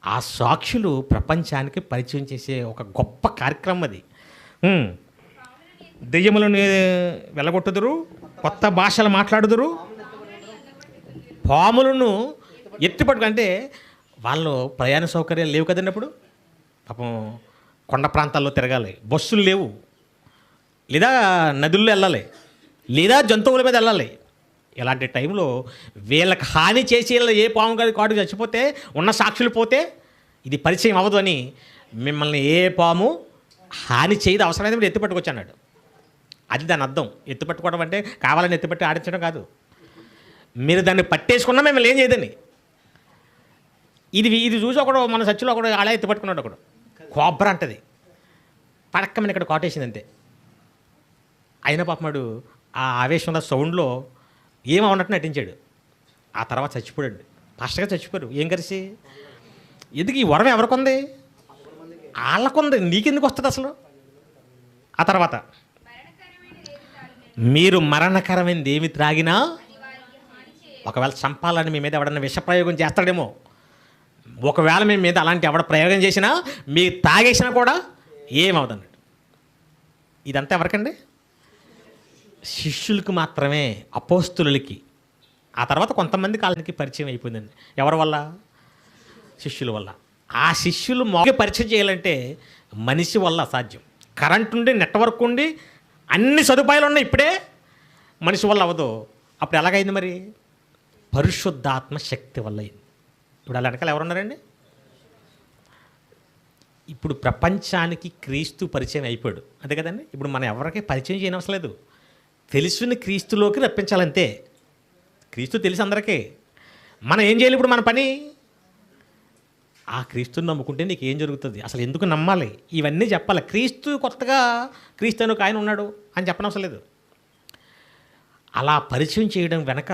ఆ సాక్షులు ప్రపంచానికి పరిచయం చేసే ఒక గొప్ప కార్యక్రమం అది. దెయ్యములను వెళ్ళగొట్టుదురు, కొత్త భాషలు మాట్లాడుదురు, పాములను ఎత్తిపట్టుకుంటే వాళ్ళు ప్రయాణ సౌకర్యాలు లేవు కదండి. అప్పుడు పాపం కొండ ప్రాంతాల్లో తిరగాలి, బస్సులు లేవు, లేదా నదుల్లో వెళ్ళాలి, లేదా జంతువుల మీద వెళ్ళాలి. ఇలాంటి టైంలో వీళ్ళకి హాని చేసి ఏ పాము గారి కాడు చచ్చిపోతే ఉన్న సాక్షులు పోతే ఇది పరిచయం అవ్వదు అని మిమ్మల్ని ఏ పాము హాని చేయదు, అవసరమైతే మీరు ఎత్తిపట్టుకొచ్చి అన్నాడు. అది దాని అర్థం. ఎత్తిపట్టుకోవడం అంటే కావాలని ఎత్తిపట్టి ఆడించడం కాదు. మీరు దాన్ని పట్టేసుకున్నా మిమ్మల్ని ఏం చేయదని. ఇది చూసి ఒకడు మన సచ్చులో ఒకడు అలా ఎత్తిపట్టుకున్నాడు. ఒకడు కోబ్రా అంటది, పడక్కమని ఇక్కడ కాటేసింది అంతే. అయినా పాపమాడు ఆ ఆవేశంలో సౌండ్లో ఏమన్నట్టు నటించాడు. ఆ తర్వాత చచ్చిపోయాడు. ఫాస్ట్గా చచ్చిపోయారు. ఏం కలిసి? ఎందుకు ఈ వరం ఎవరికొంది? వాళ్ళకుంది, నీకెందుకు వస్తుంది అసలు? ఆ తర్వాత మీరు మరణకరమైనది ఏమి త్రాగినా, ఒకవేళ చంపాలని మీ మీద ఎవడన్నా విషప్రయోగం చేస్తాడేమో, ఒకవేళ మీ మీద అలాంటి ఎవడ ప్రయోగం చేసినా మీరు తాగేసినా కూడా ఏమవుతుందన్నట్టు. ఇదంతా ఎవరికండి? శిష్యులకు మాత్రమే, అపోస్తులకి. ఆ తర్వాత కొంతమంది కాలానికి పరిచయం అయిపోయిందండి. ఎవరి వల్ల? శిష్యుల వల్ల. ఆ శిష్యులు మొదటి పరిచయం చేయాలంటే మనిషి వల్ల అసాధ్యం. కరెంట్ ఉండి, నెట్వర్క్ ఉండి, అన్ని సదుపాయాలు ఉన్నాయి, ఇప్పుడే మనిషి వల్ల అవ్వదు. అప్పుడు ఎలాగైంది మరి? పరిశుద్ధాత్మ శక్తి వల్ల అయింది. ఇప్పుడు అలా వెనకాల ఎవరున్నారండి? ఇప్పుడు ప్రపంచానికి క్రీస్తు పరిచయం అయిపోయాడు, అంతే కదండి. ఇప్పుడు మనం ఎవరికి పరిచయం చేయనవసరం లేదు, తెలిసిన క్రీస్తులోకి రప్పించాలంతే. క్రీస్తు తెలిసి అందరికీ. మనం ఏం చేయాలి ఇప్పుడు? మన పని ఆ క్రీస్తుని నమ్ముకుంటే నీకు ఏం జరుగుతుంది, అసలు ఎందుకు నమ్మాలి, ఇవన్నీ చెప్పాలి. క్రీస్తు కొత్తగా క్రీస్తు అని ఒక ఆయన ఉన్నాడు అని చెప్పనవసరం లేదు. అలా పరిచయం చేయడం వెనక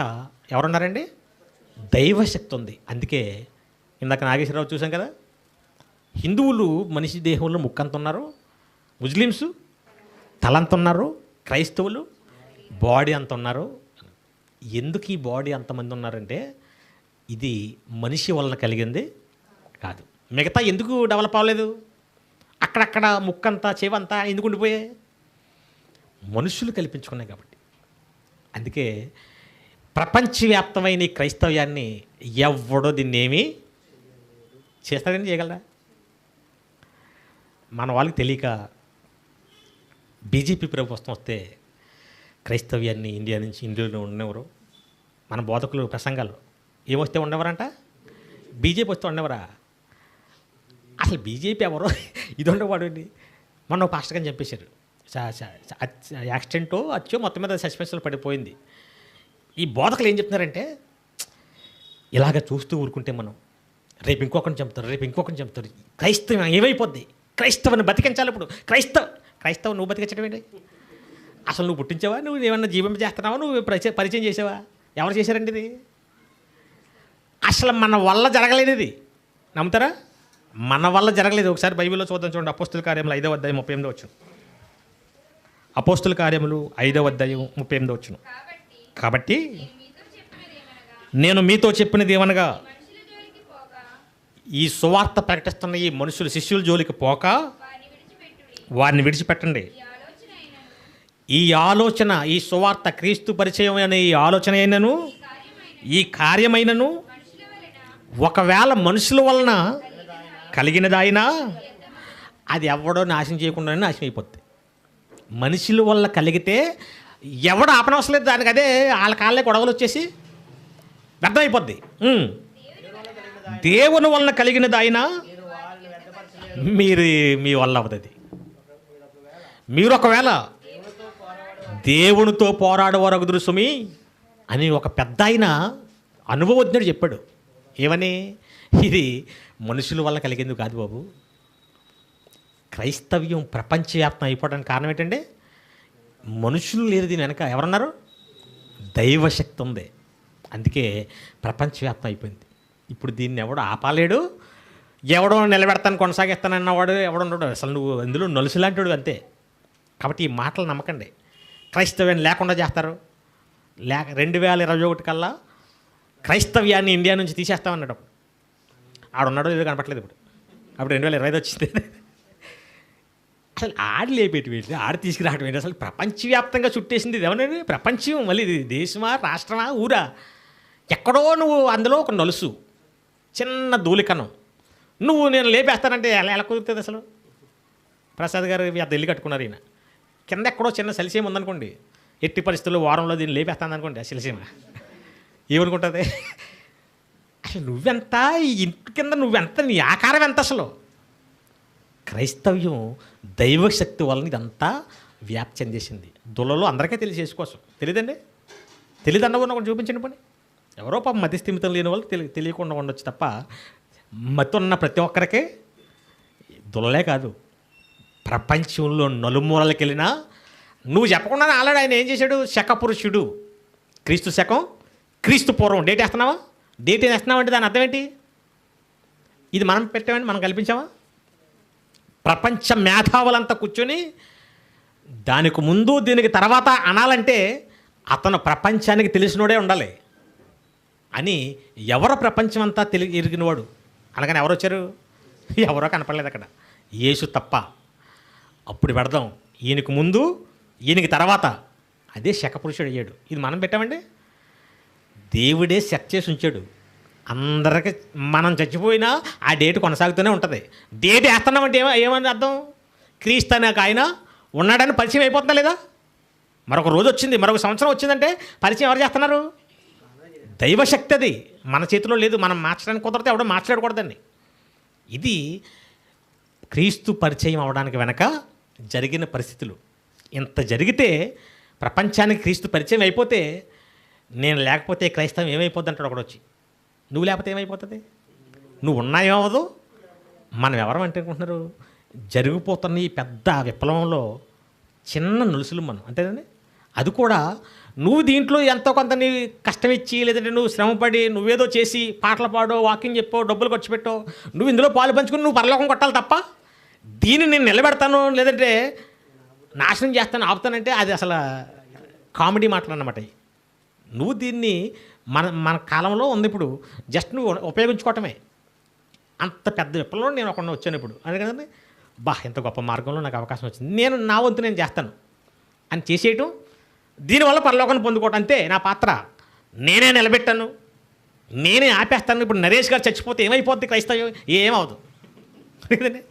ఎవరున్నారండి? దైవశక్తి ఉంది. అందుకే ఇందాక నాగేశ్వరరావు చూసాం కదా, హిందువులు మనిషి దేహంలో ముక్కంత ఉన్నారు, ముస్లిమ్స్ తలంత ఉన్నారు, క్రైస్తవులు బాడీ అంత ఉన్నారు. ఎందుకు ఈ బాడీ అంతమంది ఉన్నారంటే ఇది మనిషి వలన కలిగింది కాదు. మిగతా ఎందుకు డెవలప్ అవ్వలేదు? అక్కడక్కడ ముక్కంతా చెవంతా ఎందుకు ఉండిపోయాయి? మనుషులు కల్పించుకున్నాయి కాబట్టి. అందుకే ప్రపంచవ్యాప్తమైన ఈ క్రైస్తవ్యాన్ని ఎవడో దీన్ని ఏమీ చేస్తాడని చేయగలరా? మన వాళ్ళకి తెలియక బీజేపీ ప్రభుత్వం వస్తే క్రైస్తవ్యాన్ని ఇండియాలో ఉండేవారు. మన బోధకులు ప్రసంగాలు ఏమొస్తే ఉండవరంట, బీజేపీ వస్తే ఉండవరా? అసలు బీజేపీ ఎవరో ఇది ఉండవాడండి. మొన్న ఒక పాస్టర్ గారిని చంపేశారు. యాక్సిడెంటో వచ్చో మొత్తం మీద సస్పెన్షన్లో పడిపోయింది. ఈ బోధకులు ఏం చెప్తున్నారంటే, ఇలాగ చూస్తూ ఊరుకుంటే మనం రేపు ఇంకొకరిని చంపుతారు, రేపు ఇంకొకరిని చంపుతారు, క్రైస్తవం ఏమైపోద్ది, క్రైస్తవుని బతికించాలి. ఇప్పుడు క్రైస్తవం నువ్వు బతికించడం ఏంటి? అసలు నువ్వు పుట్టించావా? నువ్వు ఏమన్నా జీవింప చేస్తున్నావా? నువ్వు పరిచయం చేసావా? ఎవరు చేశారండి ఇది? అసలు మన వల్ల జరగలేదు ఇది, నమ్ముతారా? మన వల్ల జరగలేదు. ఒకసారి బైబిల్లో చూద్దాం, చూడండి. అపోస్తుల కార్యములు 5వ అధ్యాయం 38వ వచనం. అపోస్తుల కార్యములు 5వ అధ్యాయం 38వ వచనం. కాబట్టి నేను మీతో చెప్పినది ఏమనగా, ఈ సువార్త ప్రకటిస్తున్న ఈ మనుషులు శిష్యుల జోలికి పోక వారిని విడిచిపెట్టండి. ఈ ఆలోచన, ఈ సువార్త క్రీస్తు పరిచయం అనే ఈ ఆలోచన అయినను, ఈ కార్యమైనను ఒకవేళ మనుషుల వలన కలిగినదైనా అది ఎవడో నాశనం చేయకుండానే నాశనం అయిపోద్ది. మనుషుల వల్ల కలిగితే ఎవడు ఆపనవసరం లేదు దానికి, అదే వాళ్ళ కాళ్ళే గొడవలు వచ్చేసి వ్యర్థం అయిపోద్ది. దేవుని వలన కలిగినది అయినా మీ వల్ల అవుతుంది. మీరు ఒకవేళ దేవునితో పోరాడవరగుదురు సుమి అని ఒక పెద్ద ఆయన అనుభవజ్ఞుడు చెప్పాడు. ఏమని? ఇది మనుషుల వల్ల కలిగింది కాదు బాబు. క్రైస్తవ్యం ప్రపంచవ్యాప్తం అయిపోవడానికి కారణం ఏంటంటే, మనుషులు లేరు దీని వెనక. ఎవరున్నారు? దైవశక్తి ఉంది. అందుకే ప్రపంచవ్యాప్తం అయిపోయింది. ఇప్పుడు దీన్ని ఎవడో ఆపాలేడు, ఎవడో నిలబెడతాను కొనసాగిస్తానన్నవాడు ఎవడున్నాడు. అసలు నువ్వు ఇందులో నలుసులాంటివాడు అంతే. కాబట్టి ఈ మాటలు నమ్మకండి. క్రైస్తవ్యాన్ని లేకుండా చేస్తారు. 2021 కల్లా క్రైస్తవ్యాన్ని ఇండియా నుంచి తీసేస్తామన్నాడు. ఆడున్నాడో ఏదో కనపట్లేదు ఇప్పుడు. అప్పుడు 2025 వచ్చింది. అసలు ఆడి లేపేటి ఏంటి, ఆడి తీసుకురావడం ఏంటి? అసలు ప్రపంచవ్యాప్తంగా చుట్టేసింది ఇది. ఏమన్నా ప్రపంచం, మళ్ళీ ఇది దేశమా, రాష్ట్రమా, ఊరా? ఎక్కడో నువ్వు అందులో ఒక నలుసు, చిన్న ధూళికణం నువ్వు నేను లేపేస్తానంటే ఎలా కుదురుతుంది అసలు? ప్రసాద్ గారు పెద్ద ఇల్లు కట్టుకున్నారు. ఈయన కింద ఎక్కడో చిన్న సలిసీమ ఉందనుకోండి, ఎట్టి పరిస్థితుల్లో వారంలో దీన్ని లేపేస్తాను అనుకోండి. ఆ సలిసీమ ఏమనుకుంటుంది? అసలు నువ్వెంత, ఈ ఇంటి కింద నువ్వెంత, నీ ఆకారం ఎంత అసలు? క్రైస్తవ్యం దైవశక్తి వలన ఇదంతా వ్యాప్తి చెందేసింది. దులలో అందరికీ తెలియచేసుకోవచ్చు. తెలియదండి? తెలియదన్న ఒకటి చూపించండి పని. ఎవరో పాపం మధ్యస్థిమితం లేని వాళ్ళు తెలియకుండా ఉండొచ్చు తప్ప, మతి ఉన్న ప్రతి ఒక్కరికి దులలే కాదు, ప్రపంచంలో నలుమూలకి వెళ్ళినా నువ్వు చెప్పకుండానే ఆల్రెడీ ఆయన ఏం చేశాడు? శకపురుషుడు. క్రీస్తు శకం, క్రీస్తు పూర్వం. డేట్ వేస్తున్నావా? డేట్ ఏం వేస్తున్నావు అంటే దాని అర్థం ఏంటి? ఇది మనం పెట్టామని మనం కల్పించామా? ప్రపంచ మేధావులంతా కూర్చొని దానికి ముందు దీనికి తర్వాత అనాలంటే అతను ప్రపంచానికి తెలిసినోడే ఉండాలి అని. ఎవరో ప్రపంచం అంతా ఎరిగినవాడు అనగానే ఎవరు వచ్చారు? ఎవరో కనపడలేదు అక్కడ, యేసు తప్ప. అప్పుడు పెడదాం, ఈయనకు ముందు ఈయనకి తర్వాత. అదే శకపురుషుడు అయ్యాడు. ఇది మనం పెట్టామండి, దేవుడే సెట్ చేసి ఉంచాడు. అందరికీ మనం చచ్చిపోయినా ఆ డేట్ కొనసాగుతూనే ఉంటుంది. డేట్ వేస్తున్నామంటే ఏమని అర్థం? క్రీస్తు అనే ఆయన ఉన్నాడని పరిచయం అయిపోతుందా లేదా? మరొక రోజు వచ్చింది, మరొక సంవత్సరం వచ్చిందంటే పరిచయం ఎవరు చేస్తున్నారు? దైవశక్తి. అది మన చేతిలో లేదు. మనం మార్చడానికి కుదరతే ఎవడో మాట్లాడకూడదండి. ఇది క్రీస్తు పరిచయం అవడానికి వెనక జరిగిన పరిస్థితులు. ఇంత జరిగితే ప్రపంచానికి క్రీస్తు పరిచయం అయిపోతే, నేను లేకపోతే క్రైస్తవం ఏమైపోద్ది అంటాడు ఒకడు వచ్చి. నువ్వు లేకపోతే ఏమైపోతుంది? నువ్వు ఉన్నాయేమవదు. మనం ఎవరం అంటే అనుకుంటున్నారు? జరిగిపోతున్న ఈ పెద్ద విప్లవంలో చిన్న నులుసులు మనం, అంతేనండి. అది కూడా నువ్వు దీంట్లో ఎంతో కొంత నీ కష్టం ఇచ్చి, లేదంటే నువ్వు శ్రమపడి నువ్వేదో చేసి పాటలు పాడో, వాకింగ్ చెప్పో, డబ్బులు ఖర్చు పెట్టో, నువ్వు ఇందులో పాలు పంచుకుని నువ్వు పరలోకం కొట్టాలి తప్ప, దీన్ని నేను నిలబెడతాను లేదంటే నాశనం చేస్తాను ఆపుతానంటే అది అసలు కామెడీ మాటలు అన్నమాట. నువ్వు దీన్ని మన కాలంలో ఉంది. ఇప్పుడు జస్ట్ నువ్వు ఉపయోగించుకోవటమే. అంత పెద్ద విప్లవంలో నేను ఒకటి వచ్చాను ఇప్పుడు. అదే కదండి, ఎంత గొప్ప మార్గంలో నాకు అవకాశం వచ్చింది, నేను నా వంతు నేను చేస్తాను అని చేసేయటం, దీనివల్ల పరలోకాన్ని పొందుకోవటం. అంతే నా పాత్ర. నేనే నిలబెట్టాను, నేనే ఆపేస్తాను. ఇప్పుడు నరేష్ గారు చచ్చిపోతే ఏమైపోద్ది క్రైస్తవ్యం? ఏమవుదు కదండి.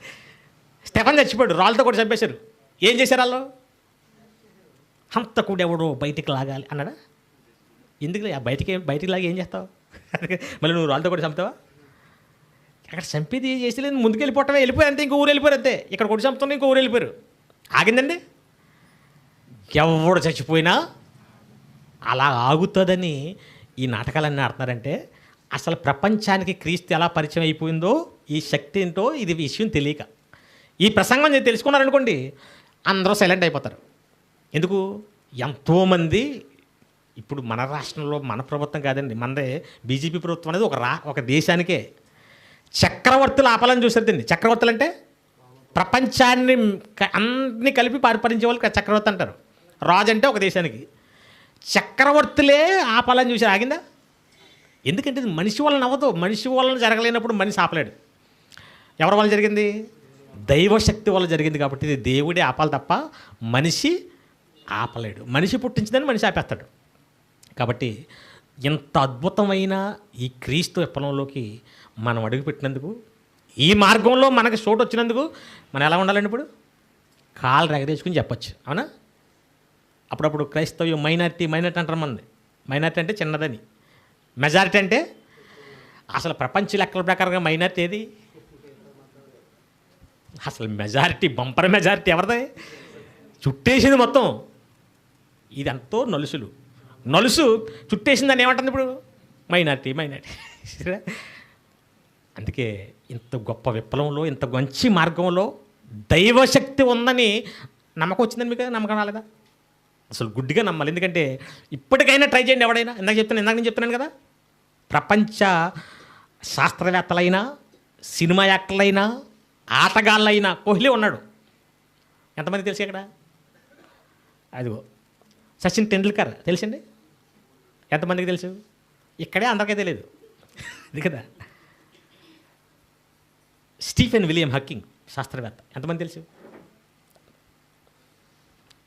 స్టెఫన్ చచ్చిపోయాడు, రాళ్ళతో కూడా చంపేశారు. ఏం చేశారు వాళ్ళు? హంతకుడు ఎవడో బయటికి లాగాలి అన్నాడా? ఎందుకు బయటికి లాగా ఏం చేస్తావు? మళ్ళీ నువ్వు వాళ్ళతో కూడా చంపుతావా? అక్కడ చంపేది చేసేలేదు, ముందుకు వెళ్ళిపోయారు అంతే, ఇంకో ఊరు వెళ్ళిపోయారు అంతే. ఇక్కడ కొట్టి చంపుతున్నా ఇంకో ఊరు వెళ్ళిపోయారు. ఆగిందండి. ఎవడు చచ్చిపోయినా అలా ఆగుతుందని ఈ నాటకాలన్నీ ఆడుతున్నారంటే అసలు ప్రపంచానికి క్రీస్తు ఎలా పరిచయం అయిపోయిందో, ఈ శక్తి ఏంటో ఇది విషయం తెలియక. ఈ ప్రసంగం నేను తెలుసుకున్నారనుకోండి, అందరూ సైలెంట్ అయిపోతారు. ఎందుకు? ఎంతోమంది ఇప్పుడు మన రాష్ట్రంలో మన ప్రభుత్వం కాదండి, మనదే బీజేపీ ప్రభుత్వం అనేది ఒక దేశానికే చక్రవర్తులు ఆపాలని చూసారు దీన్ని. చక్రవర్తులు అంటే ప్రపంచాన్ని అన్ని కలిపి పరిపాలించే వాళ్ళు చక్రవర్తి అంటారు. రాజు అంటే ఒక దేశానికి. చక్రవర్తులే ఆపాలని చూసారు. ఆగిందా? ఎందుకంటే ఇది మనిషి వలన అవ్వదు. మనిషి వలన జరగలేనప్పుడు మనిషి ఆపలేడు. ఎవరి వల్ల జరిగింది? దైవశక్తి వల్ల జరిగింది. కాబట్టి ఇది దేవుడే ఆపాలి తప్ప మనిషి ఆపలేడు. మనిషి పుట్టించిందని మనిషి ఆపేస్తాడు. కాబట్టి ఇంత అద్భుతమైన ఈ క్రీస్తు విప్లవంలోకి మనం అడుగుపెట్టినందుకు, ఈ మార్గంలో మనకు చోటు వచ్చినందుకు మనం ఎలా ఉండాలండి? ఇప్పుడు కాళ్ళు రెగదేసుకుని చెప్పచ్చు, అవునా? అప్పుడప్పుడు క్రైస్తవ్యం మైనారిటీ అంటారు. మంది మైనారిటీ అంటే చిన్నదని, మెజారిటీ అంటే అసలు ప్రపంచ లెక్కల ప్రకారంగా మైనారిటీ ఏది? అసలు మెజారిటీ, బంపర్ మెజారిటీ ఎవరిదే? చుట్టేసింది మొత్తం. ఇదంతా నలుసు చుట్టేసిందని ఏమంటుంది ఇప్పుడు? మైనారిటీ. అందుకే ఇంత గొప్ప విప్లవంలో, ఇంత మంచి మార్గంలో దైవశక్తి ఉందని నమ్మకం వచ్చిందని మీకు నమ్మకం రాలేదా? అసలు గుడ్డిగా నమ్మాలి. ఎందుకంటే ఇప్పటికైనా ట్రై చేయండి. ఎవడైనా ఇందాక నేను చెప్తున్నాను కదా, ప్రపంచ శాస్త్రవేత్తలైనా, సినిమా యాక్టర్లైనా, ఆటగాళ్ళైనా కోహ్లీ ఉన్నాడు. ఎంతమంది తెలుసు ఇక్కడ? అదిగో సచిన్ టెండూల్కర్ తెలుసండి? ఎంతమందికి తెలుసు? ఇక్కడే అందరికీ తెలియదు. అది కదా. స్టీఫెన్ విలియం హాకింగ్ శాస్త్రవేత్త, ఎంతమంది తెలుసు?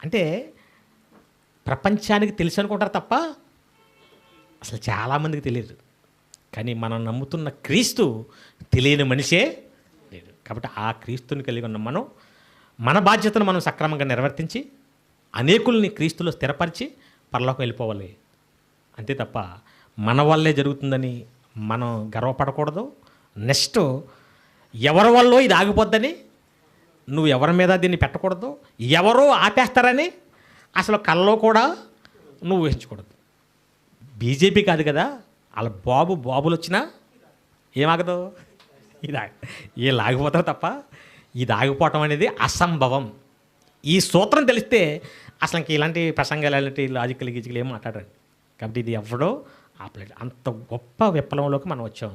అంటే ప్రపంచానికి తెలుసు అనుకుంటారు తప్ప అసలు చాలామందికి తెలియదు. కానీ మనం నమ్ముతున్న క్రీస్తు తెలియని మనిషే లేదు. కాబట్టి ఆ క్రీస్తుని కలిగి ఉన్న మనం మన బాధ్యతను మనం సక్రమంగా నిర్వర్తించి అనేకుల్ని క్రీస్తులో స్థిరపరిచి పరలోకి వెళ్ళిపోవాలి. అంతే తప్ప మన వల్లే జరుగుతుందని మనం గర్వపడకూడదు. నెక్స్ట్ ఎవరి వల్ల ఇది ఆగిపోద్దని నువ్వు ఎవరి మీద దీన్ని పెట్టకూడదు. ఎవరో ఆపేస్తారని అసలు కల్లో కూడా నువ్వు ఊహించకూడదు. బీజేపీ కాదు కదా, వాళ్ళ బాబులు వచ్చినా ఏమాగదు, వీళ్ళు ఆగిపోతారు తప్ప ఇది ఆగిపోవటం అనేది అసంభవం. ఈ సూత్రం తెలిస్తే అసలు ఇంక ఇలాంటి ప్రసంగాలు, ఇలాంటి లాజికల్ గీజికలు ఏం మాట్లాడరండి. కాబట్టి ఇది ఎవడో ఆపలేడు. అంత గొప్ప విప్లవంలోకి మనం వచ్చాం.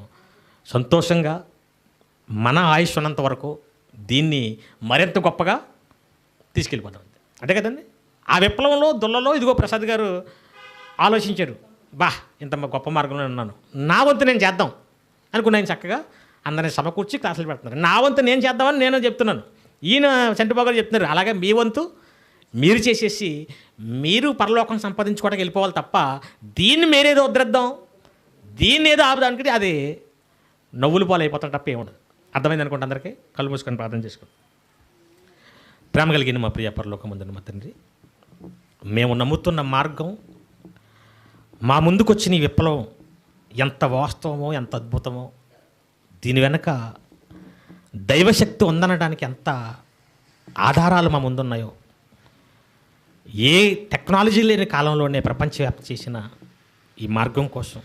సంతోషంగా మన ఆయుష్ ఉన్నంత వరకు దీన్ని మరింత గొప్పగా తీసుకెళ్ళిపోతాం. అంతే కదండి. ఆ విప్లవంలో దుల్లలో ఇదిగో ప్రసాద్ గారు ఆలోచించారు, ఇంత గొప్ప మార్గంలో ఉన్నాను, నా వంతు నేను చేద్దాం అనుకుని ఆయన చక్కగా అందరిని సమకూర్చి క్లాసులు పెడుతున్నారు. నా వంతు నేను చేద్దామని నేను చెప్తున్నాను. ఈయన చంటిబాబు గారు చెప్తున్నారు, అలాగే మీ వంతు మీరు చేసేసి మీరు పరలోకం సంపాదించుకోవడానికి వెళ్ళిపోవాలి తప్ప దీన్ని మీరేదో వదిలేద్దాం, దీన్ని ఏదో ఆపుదానికి అది నవ్వులు పాలు అయిపోతాం తప్ప ఏముండదు. అర్థమైంది అనుకోండి. అందరికీ కళ్ళు మూసుకొని ప్రార్థన చేసుకోండి. ప్రేమ కలిగిన మా ప్రియ పరలోకమందున మా తండ్రి, మేము నమ్ముతున్న మార్గం, మా ముందుకు వచ్చిన ఈ విప్లవం ఎంత వాస్తవమో, ఎంత అద్భుతమో, దీని వెనక దైవశక్తి ఉందనడానికి ఎంత ఆధారాలు మా ముందున్నాయో, ఏ టెక్నాలజీ లేని కాలంలోనే ప్రపంచవ్యాప్తి చేసిన ఈ మార్గం కోసం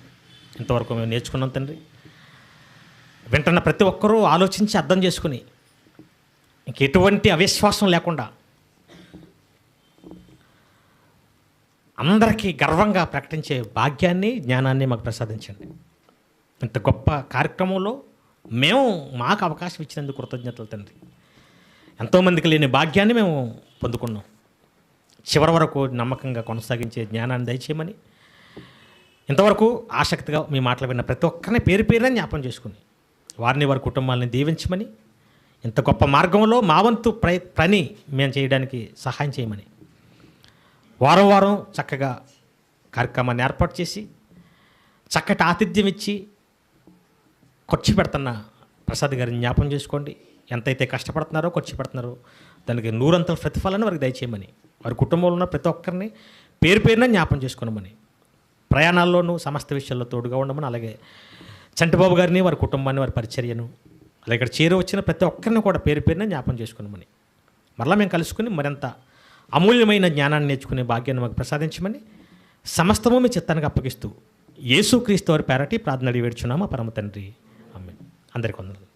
ఇంతవరకు మేము నేర్చుకున్నాం తండ్రి. వింటున్న ప్రతి ఒక్కరూ ఆలోచించి అర్థం చేసుకుని ఇంకెటువంటి అవిశ్వాసం లేకుండా అందరికీ గర్వంగా ప్రకటించే భాగ్యాన్ని, జ్ఞానాన్ని మాకు ప్రసాదించండి. ఇంత గొప్ప కార్యక్రమంలో మాకు అవకాశం ఇచ్చినందుకు కృతజ్ఞతలు తండ్రి. ఎంతోమందికి లేని భాగ్యాన్ని మేము పొందుకున్నాం. చివరి వరకు నమ్మకంగా కొనసాగించే జ్ఞానాన్ని దయచేయమని, ఇంతవరకు ఆసక్తిగా మీ మాటలు విన్న ప్రతి ఒక్కరిని పేరు పేరున జ్ఞాపం చేసుకుని వారిని, వారి కుటుంబాలని దీవించమని, ఇంత గొప్ప మార్గంలో మా వంతు పని మేము చేయడానికి సహాయం చేయమని, వారం వారం చక్కగా కార్యక్రమాన్ని ఏర్పాటు చేసి చక్కటి ఆతిథ్యం ఇచ్చి ఖర్చు పెడుతున్న ప్రసాద్ గారిని జ్ఞాపం చేసుకోండి. ఎంతైతే కష్టపడుతున్నారో, ఖర్చు పెడుతున్నారో దానికి నూరంతల ప్రతిఫలాన్ని వారికి దయచేయమని, వారి కుటుంబంలో ఉన్న ప్రతి ఒక్కరిని పేరు పేరున జ్ఞాపం చేసుకోమని, ప్రయాణాల్లోనూ సమస్త విషయాల్లో తోడుగా ఉండమని, అలాగే చంటిబాబు గారిని, వారి కుటుంబాన్ని, వారి పరిచర్యను, అలాగే ఇక్కడ చేరి వచ్చిన ప్రతి ఒక్కరిని కూడా పేరు పేరున జ్ఞాపం చేసుకున్నామని, మరలా మేము కలుసుకుని మరింత అమూల్యమైన జ్ఞానాన్ని నేర్చుకునే భాగ్యాన్ని మాకు ప్రసాదించమని సమస్తము మీ చిత్తానికి అప్పగిస్తూ యేసుక్రీస్తు వారి పేరటి ప్రార్థన అడిగి వేడుచున్నాము పరమ తండ్రి. ఆమేన్. అందరికీ వందనాలు.